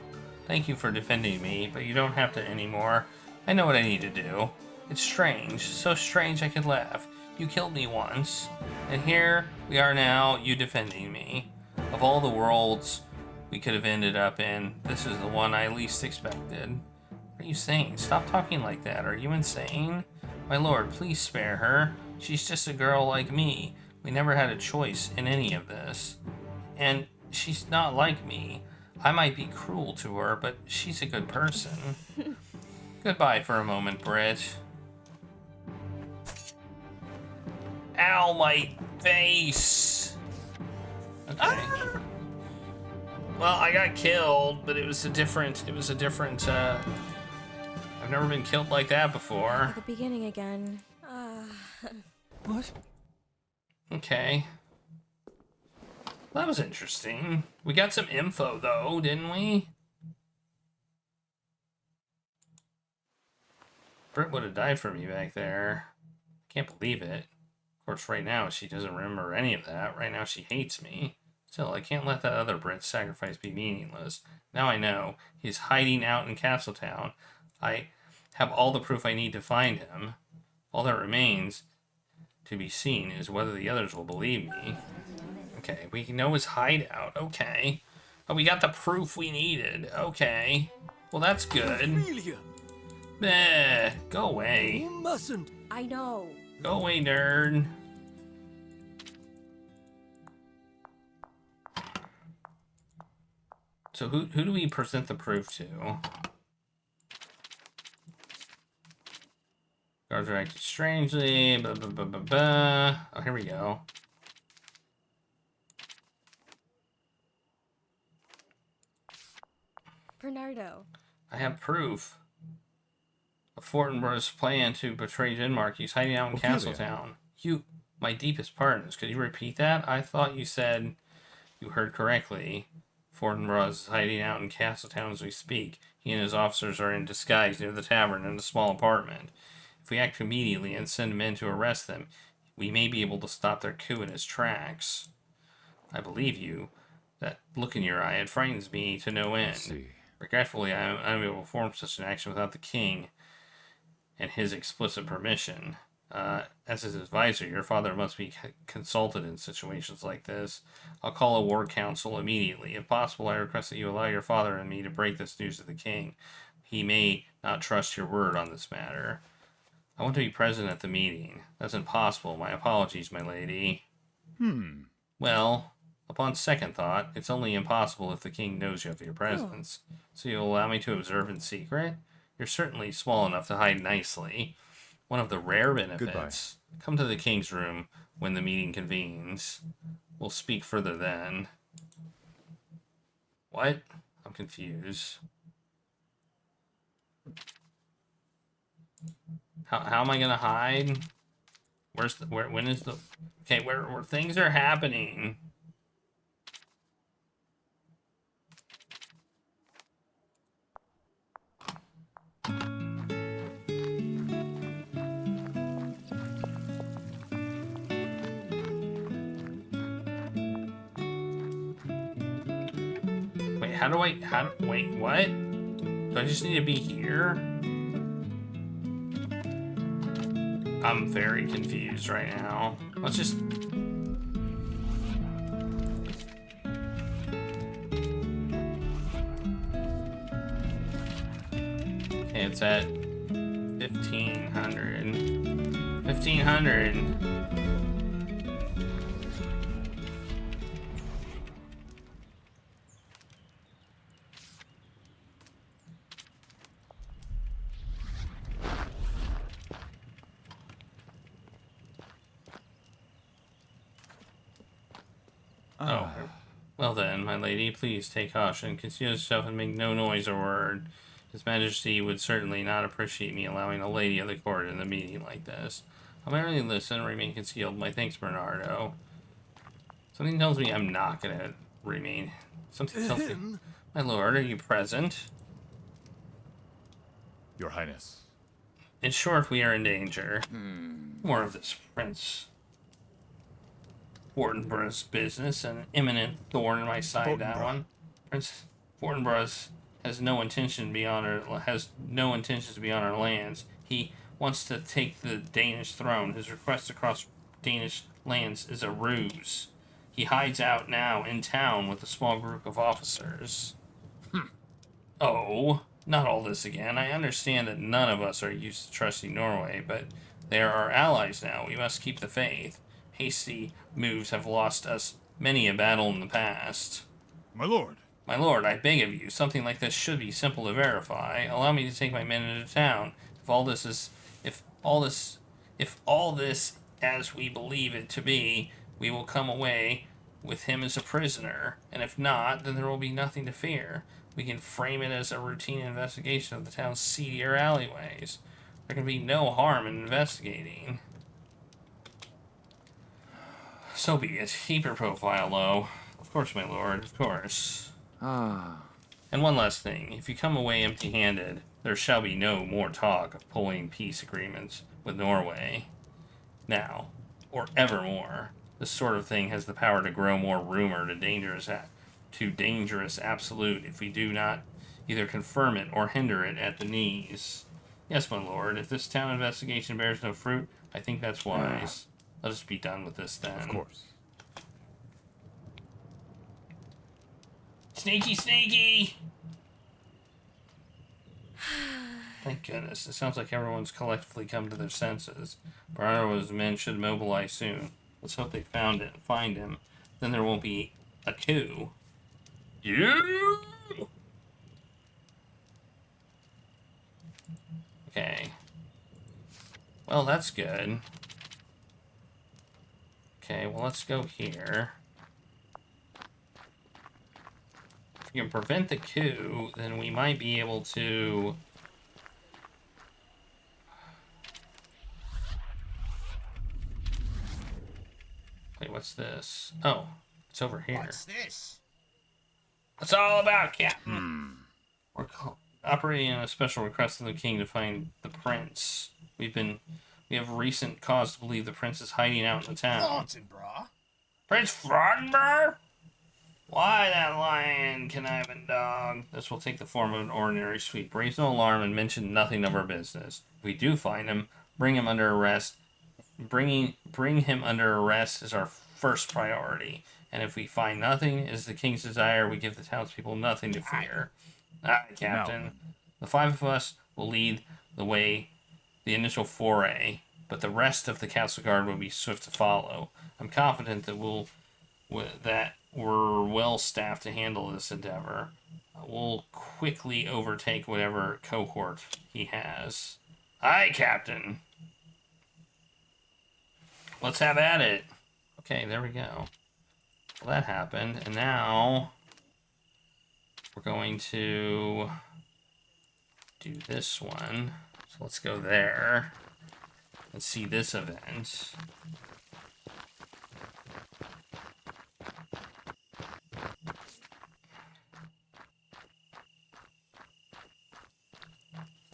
Thank you for defending me, but you don't have to anymore. I know what I need to do. It's strange, so strange I could laugh. You killed me once, and here we are now, you defending me. Of all the worlds we could have ended up in, this is the one I least expected. What are you saying? Stop talking like that. Are you insane? My lord, please spare her. She's just a girl like me. We never had a choice in any of this. And she's not like me. I might be cruel to her, but she's a good person. Goodbye for a moment, Britt. Ow, my face! Okay. Well, I got killed, but it was a different, I've never been killed like that before. At the beginning again. What? Okay. That was interesting. We got some info, though, didn't we? Britt would have died for me back there. Can't believe it. Of course, right now, she doesn't remember any of that. Right now, she hates me. Still, I can't let that other Brit's sacrifice be meaningless. Now I know. He's hiding out in Castletown. I have all the proof I need to find him. All that remains to be seen is whether the others will believe me. Okay, we know his hideout. Okay. Oh, we got the proof we needed. Okay. Well, that's good. Ophelia, Go away. you mustn't. I know. Go away, nerd. So who do we present the proof to? Guards are acting strangely. Blah, blah, blah, blah, blah. Oh, here we go. Bernardo. I have proof of Fortinbras' plan to betray Denmark. He's hiding out in Ophelia. Castletown. My deepest pardons. Could you repeat that? I thought you said you heard correctly. Fortinbras is hiding out in Castletown as we speak. He and his officers are in disguise near the tavern in a small apartment. If we act immediately and send men to arrest them, we may be able to stop their coup in its tracks. I believe you. That look in your eye, it frightens me to no end. See. Regretfully, I am unable to perform such an action without the king and his explicit permission. As his advisor, your father must be consulted in situations like this. I'll call a war council immediately. If possible, I request that you allow your father and me to break this news to the king. He may not trust your word on this matter. I want to be present at the meeting. That's impossible. My apologies, my lady. Well, upon second thought, it's only impossible if the king knows you of your presence. So you'll allow me to observe in secret? You're certainly small enough to hide nicely. One of the rare benefits. Come to the king's room when the meeting convenes. We'll speak further then. What? I'm confused. How am I gonna hide? When is the... Okay, where things are happening. Wait, wait, what? Do I just need to be here? I'm very confused right now. Let's just... Okay, it's at 1500. 1500. Oh. Well then, my lady, please take caution. Conceal yourself and make no noise or word. His Majesty would certainly not appreciate me allowing a lady of the court in the meeting like this. I'll merely listen and remain concealed. My thanks, Bernardo. Something tells me I'm not gonna remain. Something tells me... My lord, are you present? Your Highness. In short, we are in danger. More of this, Prince Fortinbras' business, an imminent thorn in my side. That one. Prince Fortinbras has no intention to be on our lands. He wants to take the Danish throne. His request to cross Danish lands is a ruse. He hides out now in town with a small group of officers. Oh, not all this again. I understand that none of us are used to trusting Norway, but they are our allies now. We must keep the faith. Hasty moves have lost us many a battle in the past. My lord. My lord, I beg of you, something like this should be simple to verify. Allow me to take my men into town. If all this as we believe it to be, we will come away with him as a prisoner. And if not, then there will be nothing to fear. We can frame it as a routine investigation of the town's seedier alleyways. There can be no harm in investigating. So be it. Keep your profile low. Of course, my lord, of course. And one last thing. If you come away empty-handed, there shall be no more talk of pulling peace agreements with Norway. Now, or evermore, this sort of thing has the power to grow more rumor to dangerous absolute if we do not either confirm it or hinder it at the knees. Yes, my lord, if this town investigation bears no fruit, I think that's wise. Let us be done with this then. Of course. Sneaky, sneaky! Thank goodness. It sounds like everyone's collectively come to their senses. Bernardo's men should mobilize soon. Let's hope they find him. Then there won't be a coup. You! Okay. Well, that's good. Okay, well, let's go here. If we can prevent the coup, then we might be able to... Wait, what's this? Oh, it's over here. What's this? What's it all about, Captain? We're operating on a special request of the king to find the prince. We have recent cause to believe the prince is hiding out in the town. Thorntonborough? Prince Froggenberg? Why that lion conniving dog? This will take the form of an ordinary sweep. Raise no alarm and mention nothing of our business. If we do find him, bring him under arrest. Bring him under arrest is our first priority. And if we find nothing, as the king's desire, we give the townspeople nothing to fear. Aye, Captain. No. The 5 of us will lead the way, the initial foray, but the rest of the castle guard will be swift to follow. I'm confident that we're well staffed to handle this endeavor. We'll quickly overtake whatever cohort he has. Aye, Captain. Let's have at it. Okay, there we go. Well, that happened, and now we're going to do this one. So let's go there and see this event.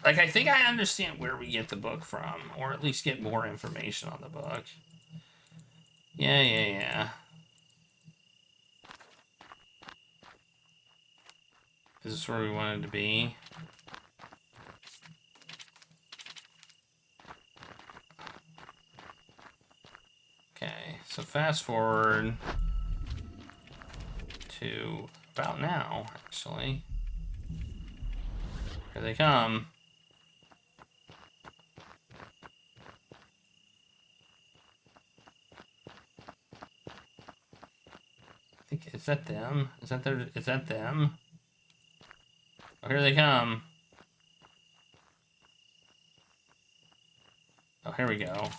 Like, I think I understand where we get the book from, or at least get more information on the book. Yeah. Is this where we wanted to be? Okay, so fast forward to about now, actually. Here they come. I think, is that them? Is that them? Oh, here they come. Oh, here we go.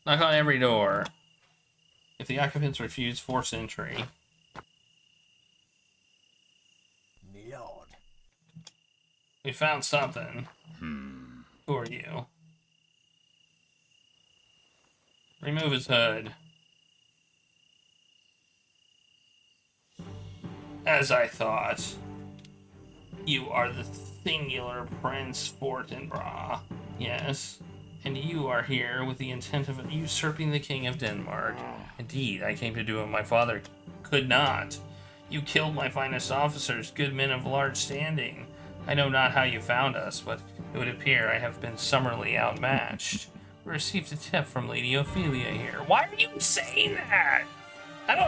Knock on every door. If the occupants refuse, force entry. Lord. We found something. Who are you? Remove his hood. As I thought. You are the singular Prince Fortinbras. Yes. And you are here with the intent of usurping the King of Denmark. Indeed, I came to do what my father could not. You killed my finest officers, good men of large standing. I know not how you found us, but it would appear I have been summarily outmatched. We received a tip from Lady Ophelia here. Why are you saying that?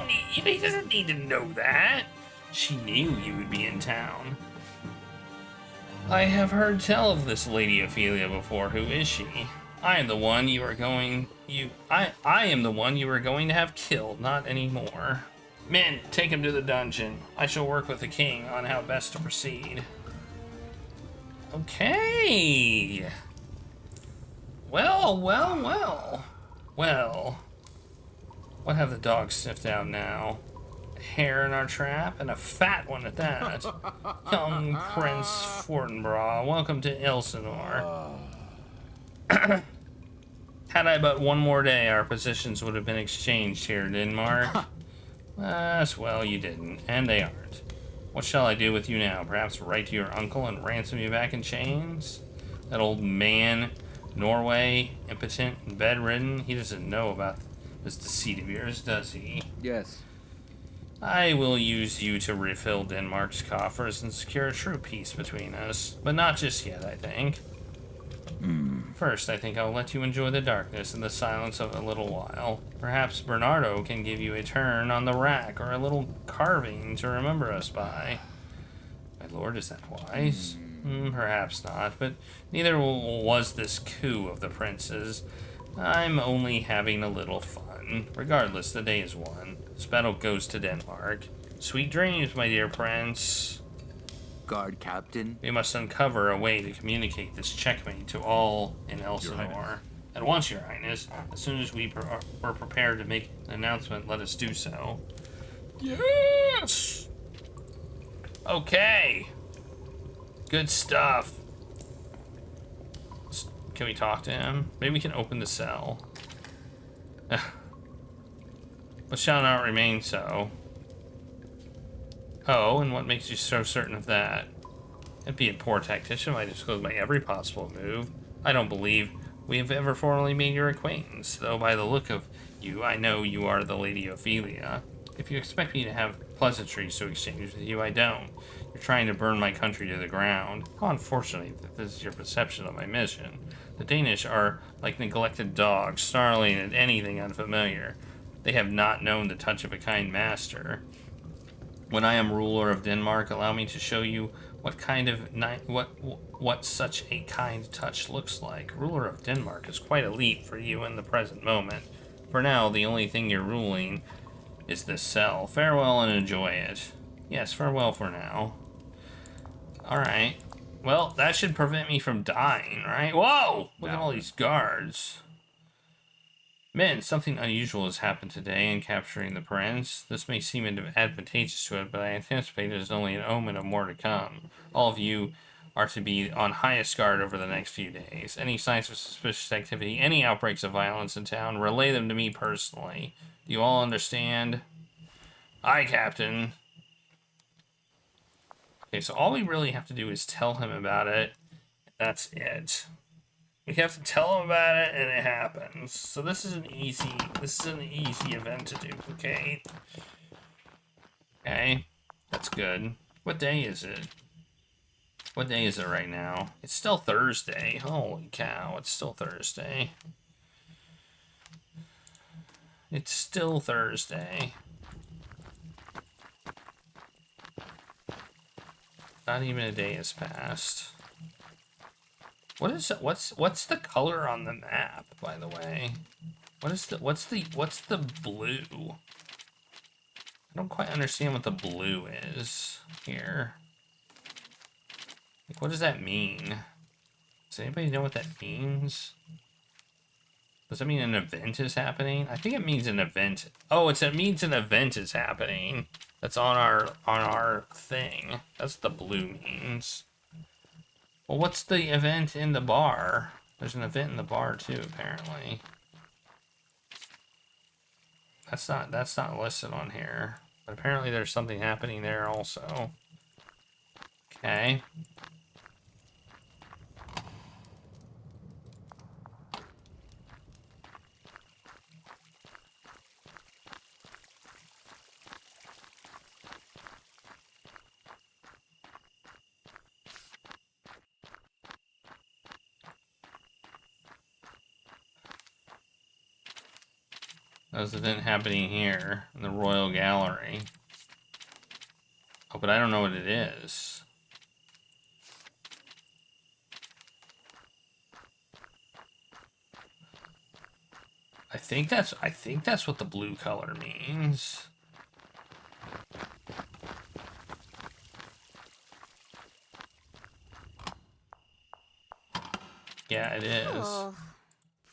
He doesn't need to know that. She knew you would be in town. I have heard tell of this Lady Ophelia before. Who is she? I am the one you are going I am the one you are going to have killed, not anymore. Men, take him to the dungeon. I shall work with the king on how best to proceed. Okay. Well, well, well. Well. What have the dogs sniffed out now? A hare in our trap, and a fat one at that. Young Prince Fortinbras, welcome to Elsinore. Had I but one more day, our positions would have been exchanged here in Denmark. Well, you didn't, and they aren't. What shall I do with you now? Perhaps write to your uncle and ransom you back in chains? That old man, Norway, impotent and bedridden, he doesn't know about this deceit of yours, does he? Yes. I will use you to refill Denmark's coffers and secure a true peace between us. But not just yet, I think. First, I think I'll let you enjoy the darkness and the silence of a little while. Perhaps Bernardo can give you a turn on the rack or a little carving to remember us by. My lord, is that wise? Perhaps not, but neither was this coup of the prince's. I'm only having a little fun. Regardless, the day is won. Spettle goes to Denmark. Sweet dreams, my dear prince. Guard captain. We must uncover a way to communicate this checkmate to all in Elsinore. At once, your highness. As soon as we're prepared to make an announcement, let us do so. Yes! Okay. Good stuff. Can we talk to him? Maybe we can open the cell. But shall not remain so. Oh, and what makes you so certain of that? It'd be a poor tactician if I disclose my every possible move. I don't believe we have ever formally made your acquaintance, though by the look of you, I know you are the Lady Ophelia. If you expect me to have pleasantries to exchange with you, I don't. You're trying to burn my country to the ground. How unfortunate that this is your perception of my mission. The Danish are like neglected dogs, snarling at anything unfamiliar. They have not known the touch of a kind master. When I am ruler of Denmark, allow me to show you what kind of what such a kind touch looks like. Ruler of Denmark is quite a leap for you in the present moment. For now, the only thing you're ruling is this cell. Farewell and enjoy it. Yes, farewell for now. Alright. Well, that should prevent me from dying, right? Whoa! Look at all these guards. Men, something unusual has happened today in capturing the prince. This may seem advantageous to it, but I anticipate it is only an omen of more to come. All of you are to be on highest guard over the next few days. Any signs of suspicious activity, any outbreaks of violence in town, relay them to me personally. Do you all understand? Aye, Captain. Okay, so all we really have to do is tell him about it. That's it. We have to tell him about it, and it happens. So this is an easy event to duplicate. Okay, that's good. What day is it? What day is it right now? It's still Thursday. Holy cow, it's still Thursday. It's still Thursday. Not even a day has passed. What is it? What's the color on the map, by the way? What's the blue? I don't quite understand what the blue is here. Like, what does that mean? Does anybody know what that means? Does that mean an event is happening? I think it means an event. Oh, it means an event is happening. That's on our thing. That's what the blue means. Well, what's the event in the bar? There's an event in the bar too, apparently. That's not listed on here. But apparently there's something happening there also. Okay. There's an event happening here in the Royal Gallery. Oh, but I don't know what it is. I think that's what the blue color means. Yeah, it is. Oh,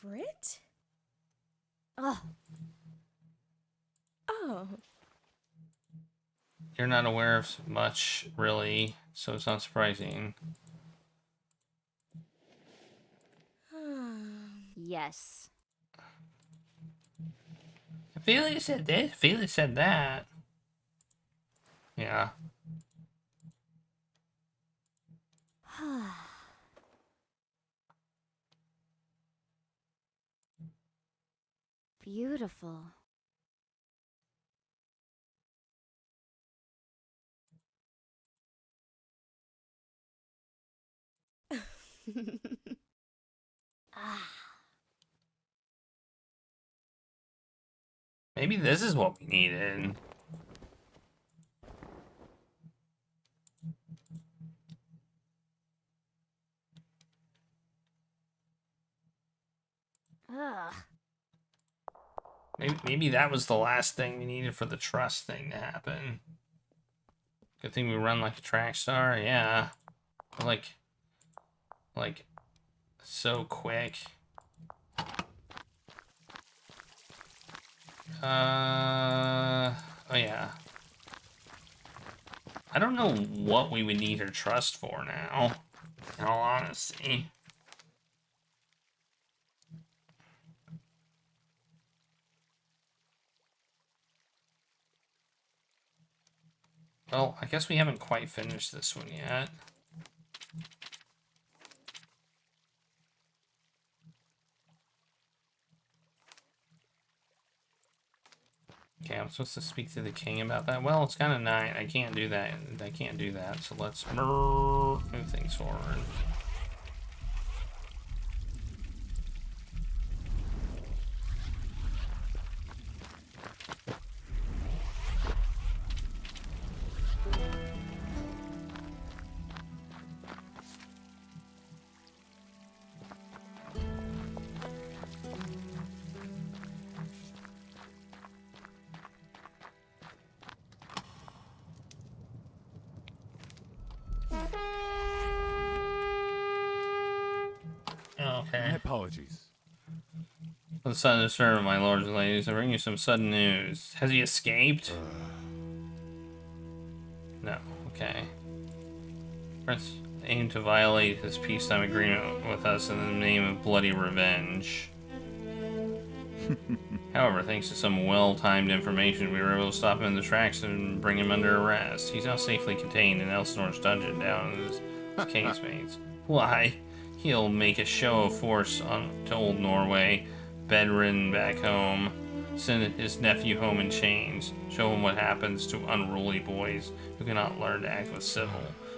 Brit? Oh. Oh. You're not aware of much, really, so it's not surprising. Yes. Felix said this, Felix said that. Yeah. Beautiful. Ah. Maybe this is what we needed. Ugh. Maybe that was the last thing we needed for the trust thing to happen. Good thing we run like a track star, yeah. Like, so quick. Oh yeah. I don't know what we would need her trust for now, in all honesty. Well, I guess we haven't quite finished this one yet. Okay, I'm supposed to speak to the king about that. Well, it's kind of night. I can't do that. I can't do that. So let's move things forward. Okay. My apologies. On the sudden servant, my lords and ladies, I bring you some sudden news. Has he escaped? No. Okay. Prince aimed to violate his peacetime agreement with us in the name of bloody revenge. However, thanks to some well-timed information, we were able to stop him in the tracks and bring him under arrest. He's now safely contained in Elsinore's dungeon down in his casemates. Why? He'll make a show of force to old Norway, bedridden back home, send his nephew home in chains, show him what happens to unruly boys who cannot learn to act with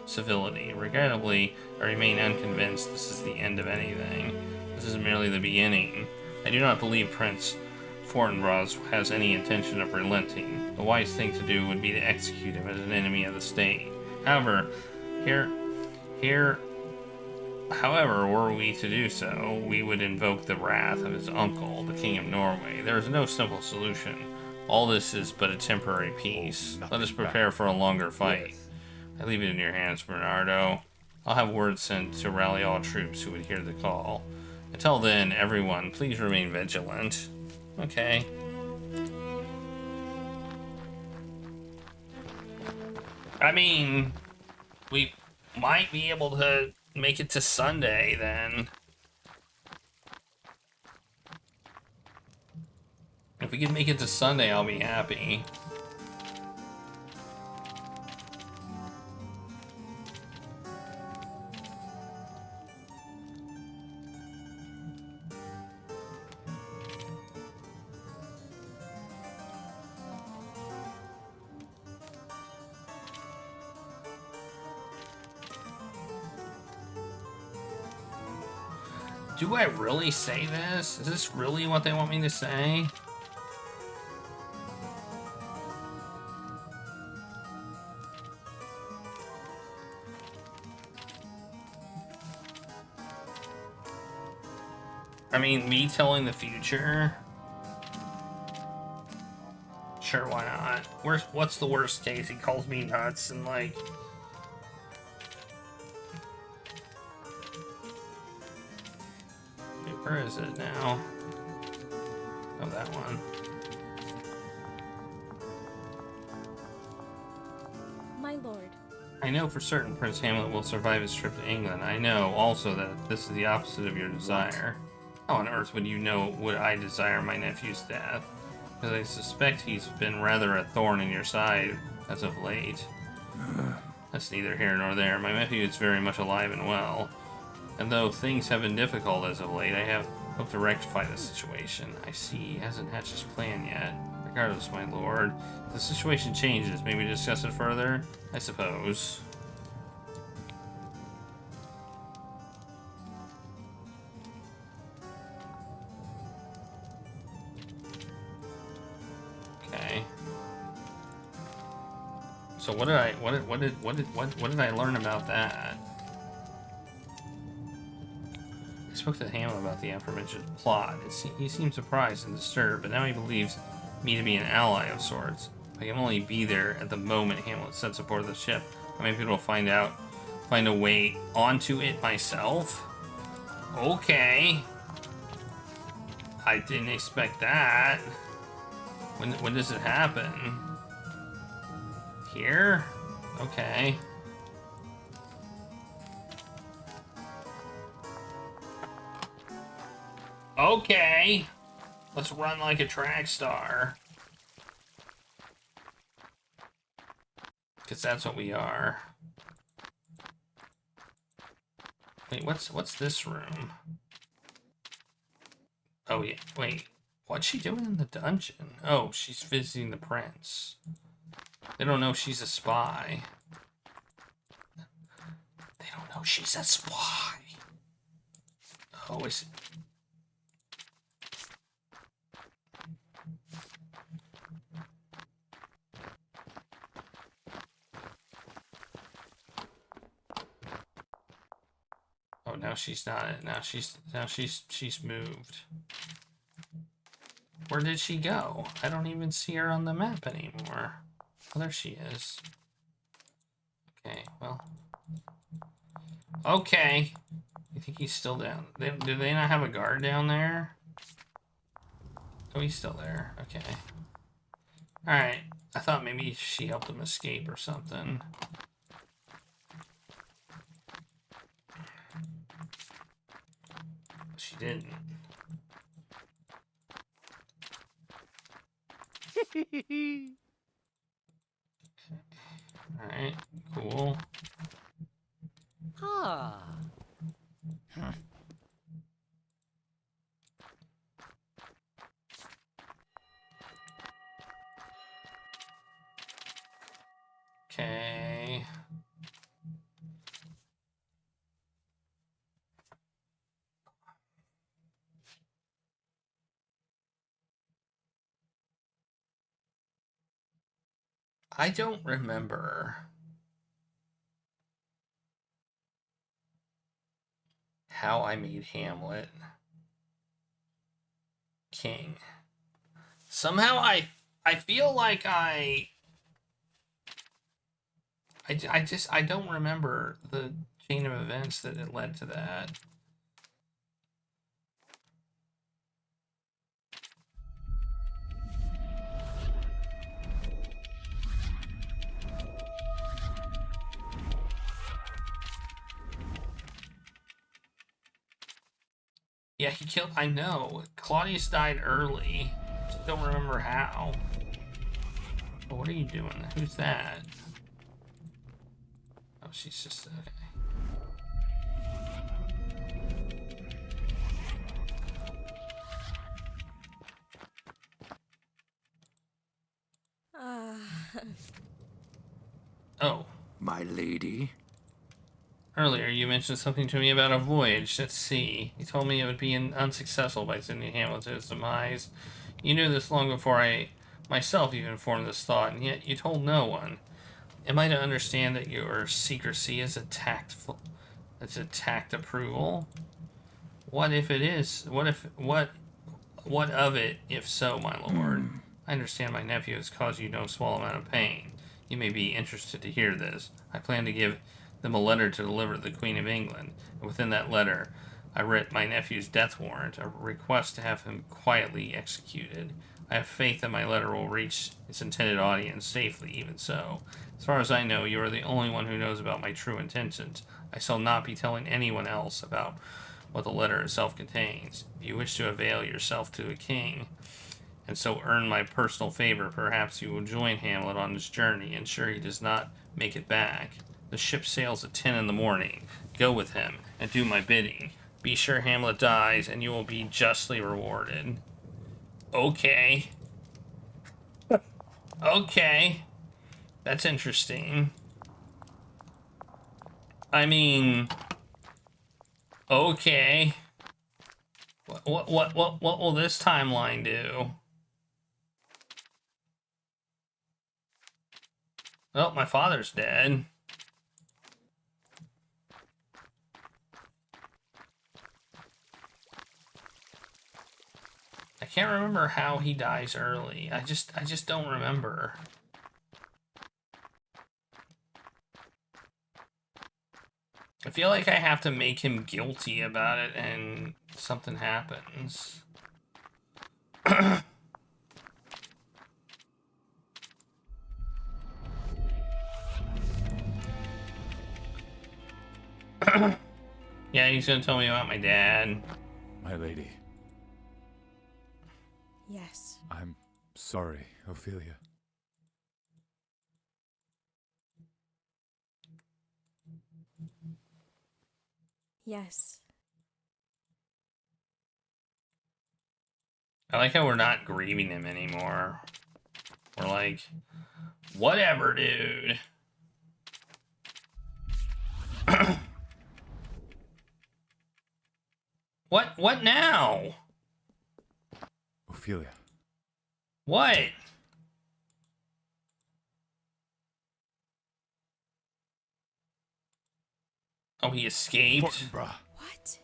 civility. Regrettably, I remain unconvinced this is the end of anything. This is merely the beginning. I do not believe Prince Fortinbras has any intention of relenting. The wise thing to do would be to execute him as an enemy of the state. However, were we to do so, we would invoke the wrath of his uncle, the King of Norway. There is no simple solution. All this is but a temporary peace. Let us prepare for a longer fight. I leave it in your hands, Bernardo. I'll have word sent to rally all troops who would hear the call. Until then, everyone, please remain vigilant. Okay. I mean, we might be able to make it to Sunday then. If we can make it to Sunday, I'll be happy. Do I really say this? Is this really what they want me to say? I mean, me telling the future? Sure, why not? What's the worst case? He calls me nuts and like... Wait, where is it now? Oh, that one. My lord. I know for certain Prince Hamlet will survive his trip to England. I know also that this is the opposite of your desire. How on earth would you know would I desire my nephew's death? Because I suspect he's been rather a thorn in your side as of late. That's neither here nor there. My nephew is very much alive and well. And though things have been difficult as of late, I have hoped to rectify the situation. I see he hasn't hatched his plan yet. Regardless, my lord, if the situation changes, maybe discuss it further? I suppose. Okay. So what did I learn about that? I spoke to Hamlet about the aforementioned plot. He seemed surprised and disturbed, but now he believes me to be an ally of sorts. If I can only be there at the moment Hamlet sets aboard the ship, I might be able to find a way onto it myself. Okay. I didn't expect that. When does it happen? Here? Okay. Okay. Let's run like a track star. Because that's what we are. Wait, what's this room? Oh, yeah. Wait. What's she doing in the dungeon? Oh, she's visiting the prince. They don't know she's a spy. They don't know she's a spy. Oh, is it? Oh, now she's not. Now she's moved. Where did she go? I don't even see her on the map anymore. Oh, there she is. Okay, well. Okay. You think he's still down? Do they not have a guard down there? Oh, he's still there. Okay. Alright. I thought maybe she helped him escape or something. She didn't. Alright, cool. Ah. Okay. I don't remember how I made Hamlet king. Somehow I feel like I don't remember the chain of events that it led to that. Yeah, he killed. I know. Claudius died early. Just don't remember how. But what are you doing? Who's that? Oh, she's just okay. Oh. My lady. Earlier, you mentioned something to me about a voyage at sea. You told me it would be unsuccessful by sending Hamlet to his demise. You knew this long before I myself even formed this thought, and yet you told no one. Am I to understand that your secrecy is a tactful? It's a tact approval. What if it is? What of it? If so, my lord, I understand my nephew has caused you no small amount of pain. You may be interested to hear this. I plan to give them a letter to deliver to the Queen of England, and within that letter I writ my nephew's death warrant, a request to have him quietly executed. I have faith that my letter will reach its intended audience safely, even so. As far as I know, you are the only one who knows about my true intentions. I shall not be telling anyone else about what the letter itself contains. If you wish to avail yourself to a king, and so earn my personal favor, perhaps you will join Hamlet on this journey, ensure he does not make it back. The ship sails at 10 in the morning. Go with him, and do my bidding. Be sure Hamlet dies, and you will be justly rewarded. Okay. Okay. That's interesting. I mean... Okay. What will this timeline do? Well, my father's dead. I can't remember how he dies early. I just don't remember. I feel like I have to make him guilty about it and something happens. Yeah, he's gonna tell me about my dad. My lady, Yes. I'm sorry, Ophelia. Yes. I like how we're not grieving him anymore. We're like, whatever, dude. What now? Ophelia. What? Oh, he escaped? Fortinbras. What?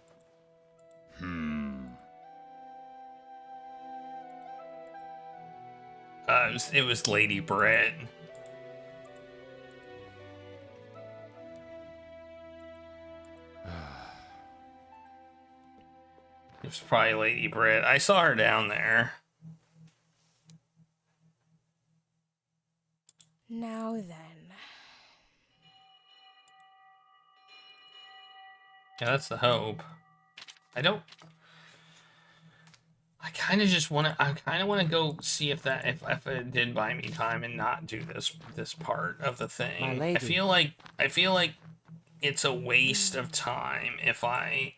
It was Lady Brett. It was probably Lady Brett. I saw her down there. Now then. Yeah, that's the hope. I kind of just want to. I kind of want to go see if if it did buy me time and not do this part of the thing. My lady. I feel like it's a waste of time if I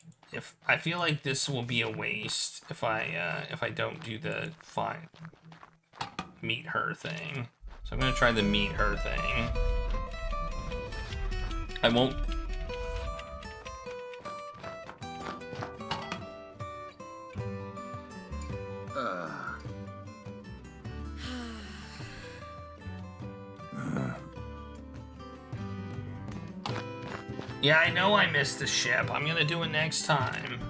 feel like this will be a waste if I don't do the meet her thing. So I'm gonna try the meet her thing. I won't. Yeah, I know I missed the ship. I'm gonna do it next time.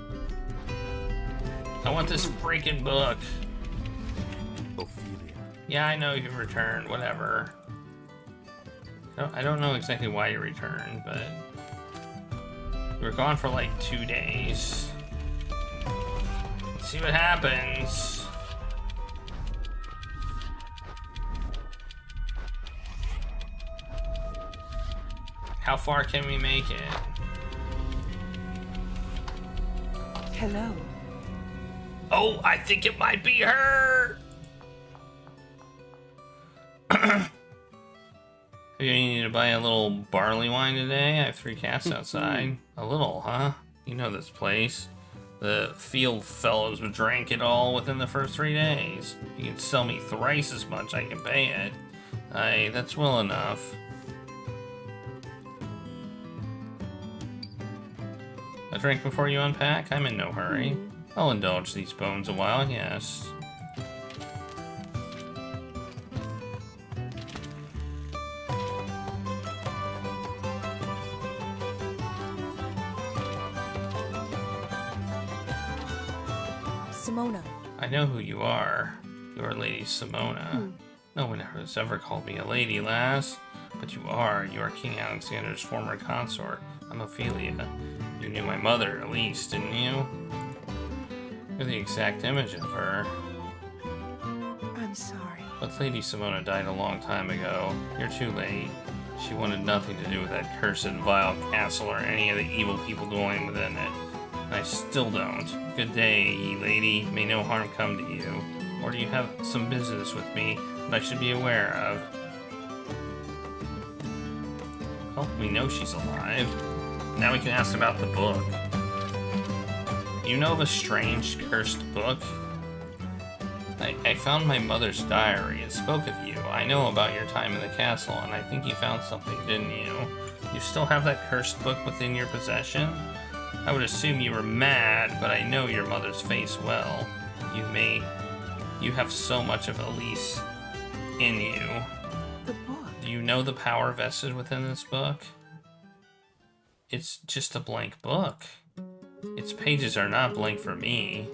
I want this freaking book. Ophelia. Yeah, I know you returned. Whatever. I don't know exactly why you returned, but you were gone for like 2 days. Let's see what happens. How far can we make it? Hello. Oh, I think it might be her. You need to buy a little barley wine today? I have 3 casks outside. A little, huh? You know this place. The field fellows drank it all within the first 3 days. You can sell me thrice as much, I can pay it. Aye, that's well enough. A drink before you unpack? I'm in no hurry. I'll indulge these bones a while, yes. Simona. I know who you are. You are Lady Simona. No one has ever called me a lady, lass. But you are. You are King Alexander's former consort. I'm Ophelia. You knew my mother, at least, didn't you? You're the exact image of her. I'm sorry. But Lady Simona died a long time ago. You're too late. She wanted nothing to do with that cursed, vile castle or any of the evil people dwelling within it. And I still don't. Good day, ye lady. May no harm come to you. Or do you have some business with me that I should be aware of? Well, we know she's alive. Now we can ask about the book. You know of a strange, cursed book? I found my mother's diary. It spoke of you. I know about your time in the castle, and I think you found something, didn't you? You still have that cursed book within your possession? I would assume you were mad, but I know your mother's face well. You have so much of Elise in you. The book. Do you know the power vested within this book? It's just a blank book. Its pages are not blank for me.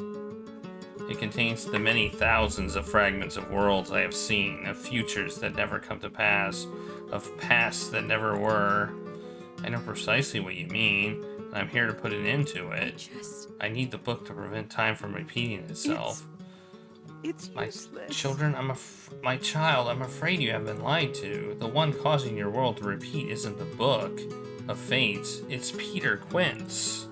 It contains the many thousands of fragments of worlds I have seen, of futures that never come to pass, of pasts that never were. I know precisely what you mean, and I'm here to put an end to it. I need the book to prevent time from repeating itself. It's My useless. children, my child, I'm afraid you have been lied to. The one causing your world to repeat isn't the book of fates, it's Peter Quince.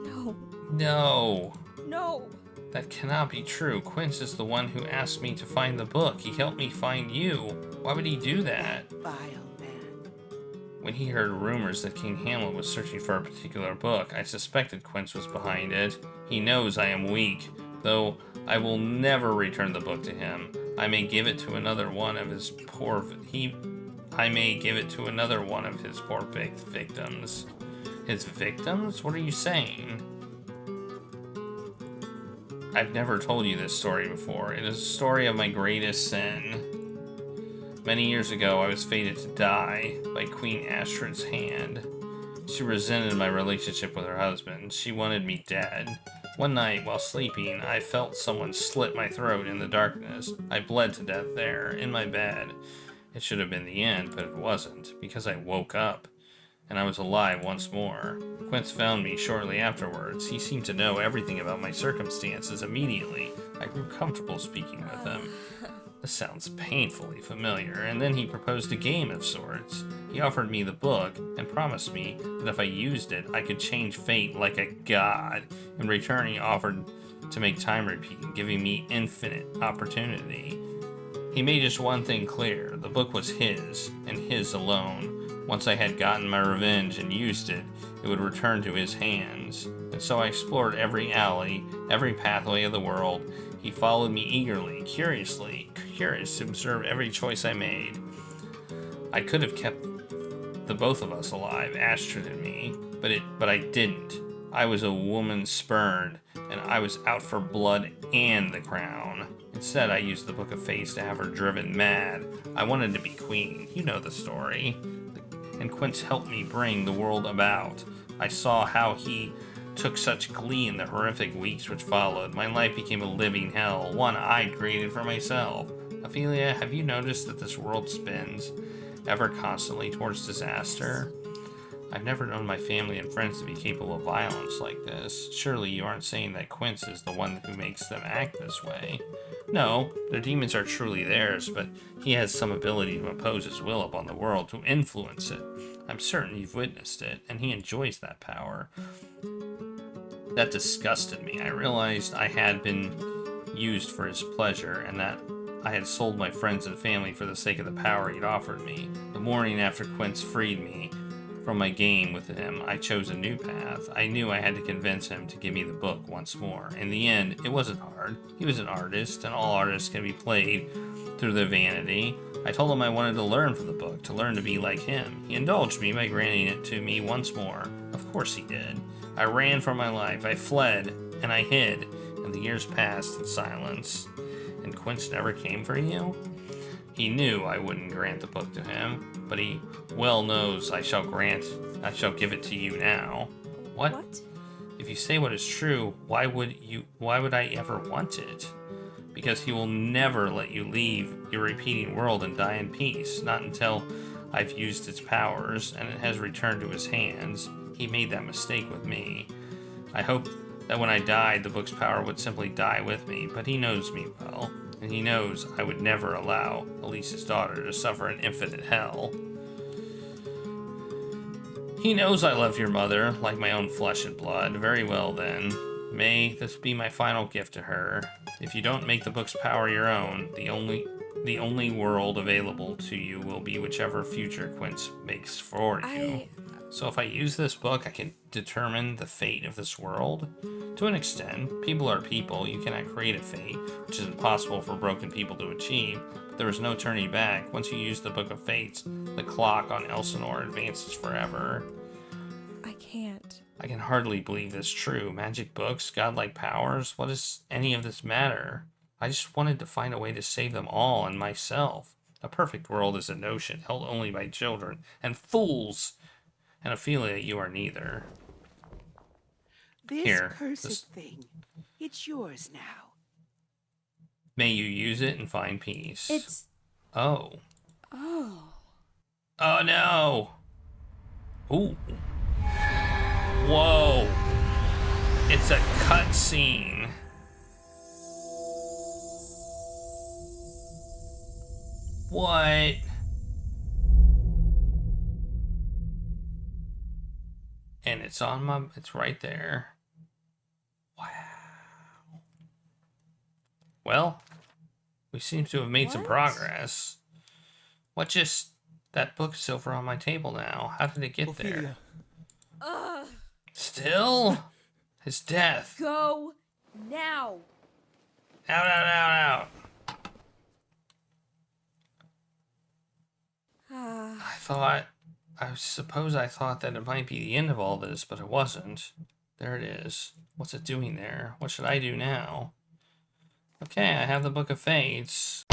No. No, No. that cannot be true. Quince is the one who asked me to find the book. He helped me find you. Why would he do that? Vile man. When he heard rumors that King Hamlet was searching for a particular book, I suspected Quince was behind it. He knows I am weak, though I will never return the book to him. I may give it to another one of his poor victims. His victims? What are you saying? I've never told you this story before. It is a story of my greatest sin. Many years ago, I was fated to die by Queen Astrid's hand. She resented my relationship with her husband. She wanted me dead. One night, while sleeping, I felt someone slit my throat in the darkness. I bled to death there, in my bed. It should have been the end, but it wasn't, because I woke up, and I was alive once more. Quince found me shortly afterwards. He seemed to know everything about my circumstances immediately. I grew comfortable speaking with him. This sounds painfully familiar, and then he proposed a game of sorts. He offered me the book and promised me that if I used it, I could change fate like a god. In return, he offered to make time repeat, giving me infinite opportunity. He made just one thing clear. The book was his, and his alone. Once I had gotten my revenge and used it, it would return to his hands. And so I explored every alley, every pathway of the world. He followed me eagerly, curiously, curious to observe every choice I made. I could have kept the both of us alive, Astrid and me, but I didn't. I was a woman spurned, and I was out for blood and the crown. Instead, I used the Book of Fates to have her driven mad. I wanted to be queen. You know the story. And Quince helped me bring the world about. I saw how he took such glee in the horrific weeks which followed. My life became a living hell, one I created for myself. Ophelia, have you noticed that this world spins ever constantly towards disaster? I've never known my family and friends to be capable of violence like this. Surely you aren't saying that Quince is the one who makes them act this way. No, their demons are truly theirs, but he has some ability to impose his will upon the world, to influence it. I'm certain you've witnessed it, and he enjoys that power. That disgusted me. I realized I had been used for his pleasure, and that I had sold my friends and family for the sake of the power he'd offered me. The morning after Quince freed me from my game with him, I chose a new path. I knew I had to convince him to give me the book once more. In the end, it wasn't hard. He was an artist, and all artists can be played through their vanity. I told him I wanted to learn from the book, to learn to be like him. He indulged me by granting it to me once more. Of course he did. I ran for my life. I fled, and I hid, and the years passed in silence. And Quince never came for you? He knew I wouldn't grant the book to him, but he well knows I shall give it to you now. What? If you say what is true, why would I ever want it? Because he will never let you leave your repeating world and die in peace, not until I've used its powers and it has returned to his hands. He made that mistake with me. I hope that when I died, the book's power would simply die with me, but he knows me well, and he knows I would never allow Elise's daughter to suffer an infinite hell. He knows I love your mother like my own flesh and blood. Very well then. May this be my final gift to her. If you don't make the book's power your own, the only world available to you will be whichever future Quince makes for you. So if I use this book, I can determine the fate of this world? To an extent, people are people. You cannot create a fate, which is impossible for broken people to achieve. But there is no turning back. Once you use the Book of Fates, the clock on Elsinore advances forever. I can't. I can hardly believe this true. Magic books, godlike powers, what does any of this matter? I just wanted to find a way to save them all and myself. A perfect world is a notion held only by children and fools. And Ophelia, you are neither. This Here, cursed thing. It's yours now. May you use it and find peace. It's... Oh. Oh. Oh no! Ooh. Whoa. It's a cutscene. What? And it's it's right there. Wow. Well, we seem to have made some What? progress. That book's over on my table now. How did it get there? Ugh. Still? His death. Go now. Out, out, out, out. I suppose I thought that it might be the end of all this, but it wasn't. There it is. What's it doing there? What should I do now? Okay, I have the Book of Fates.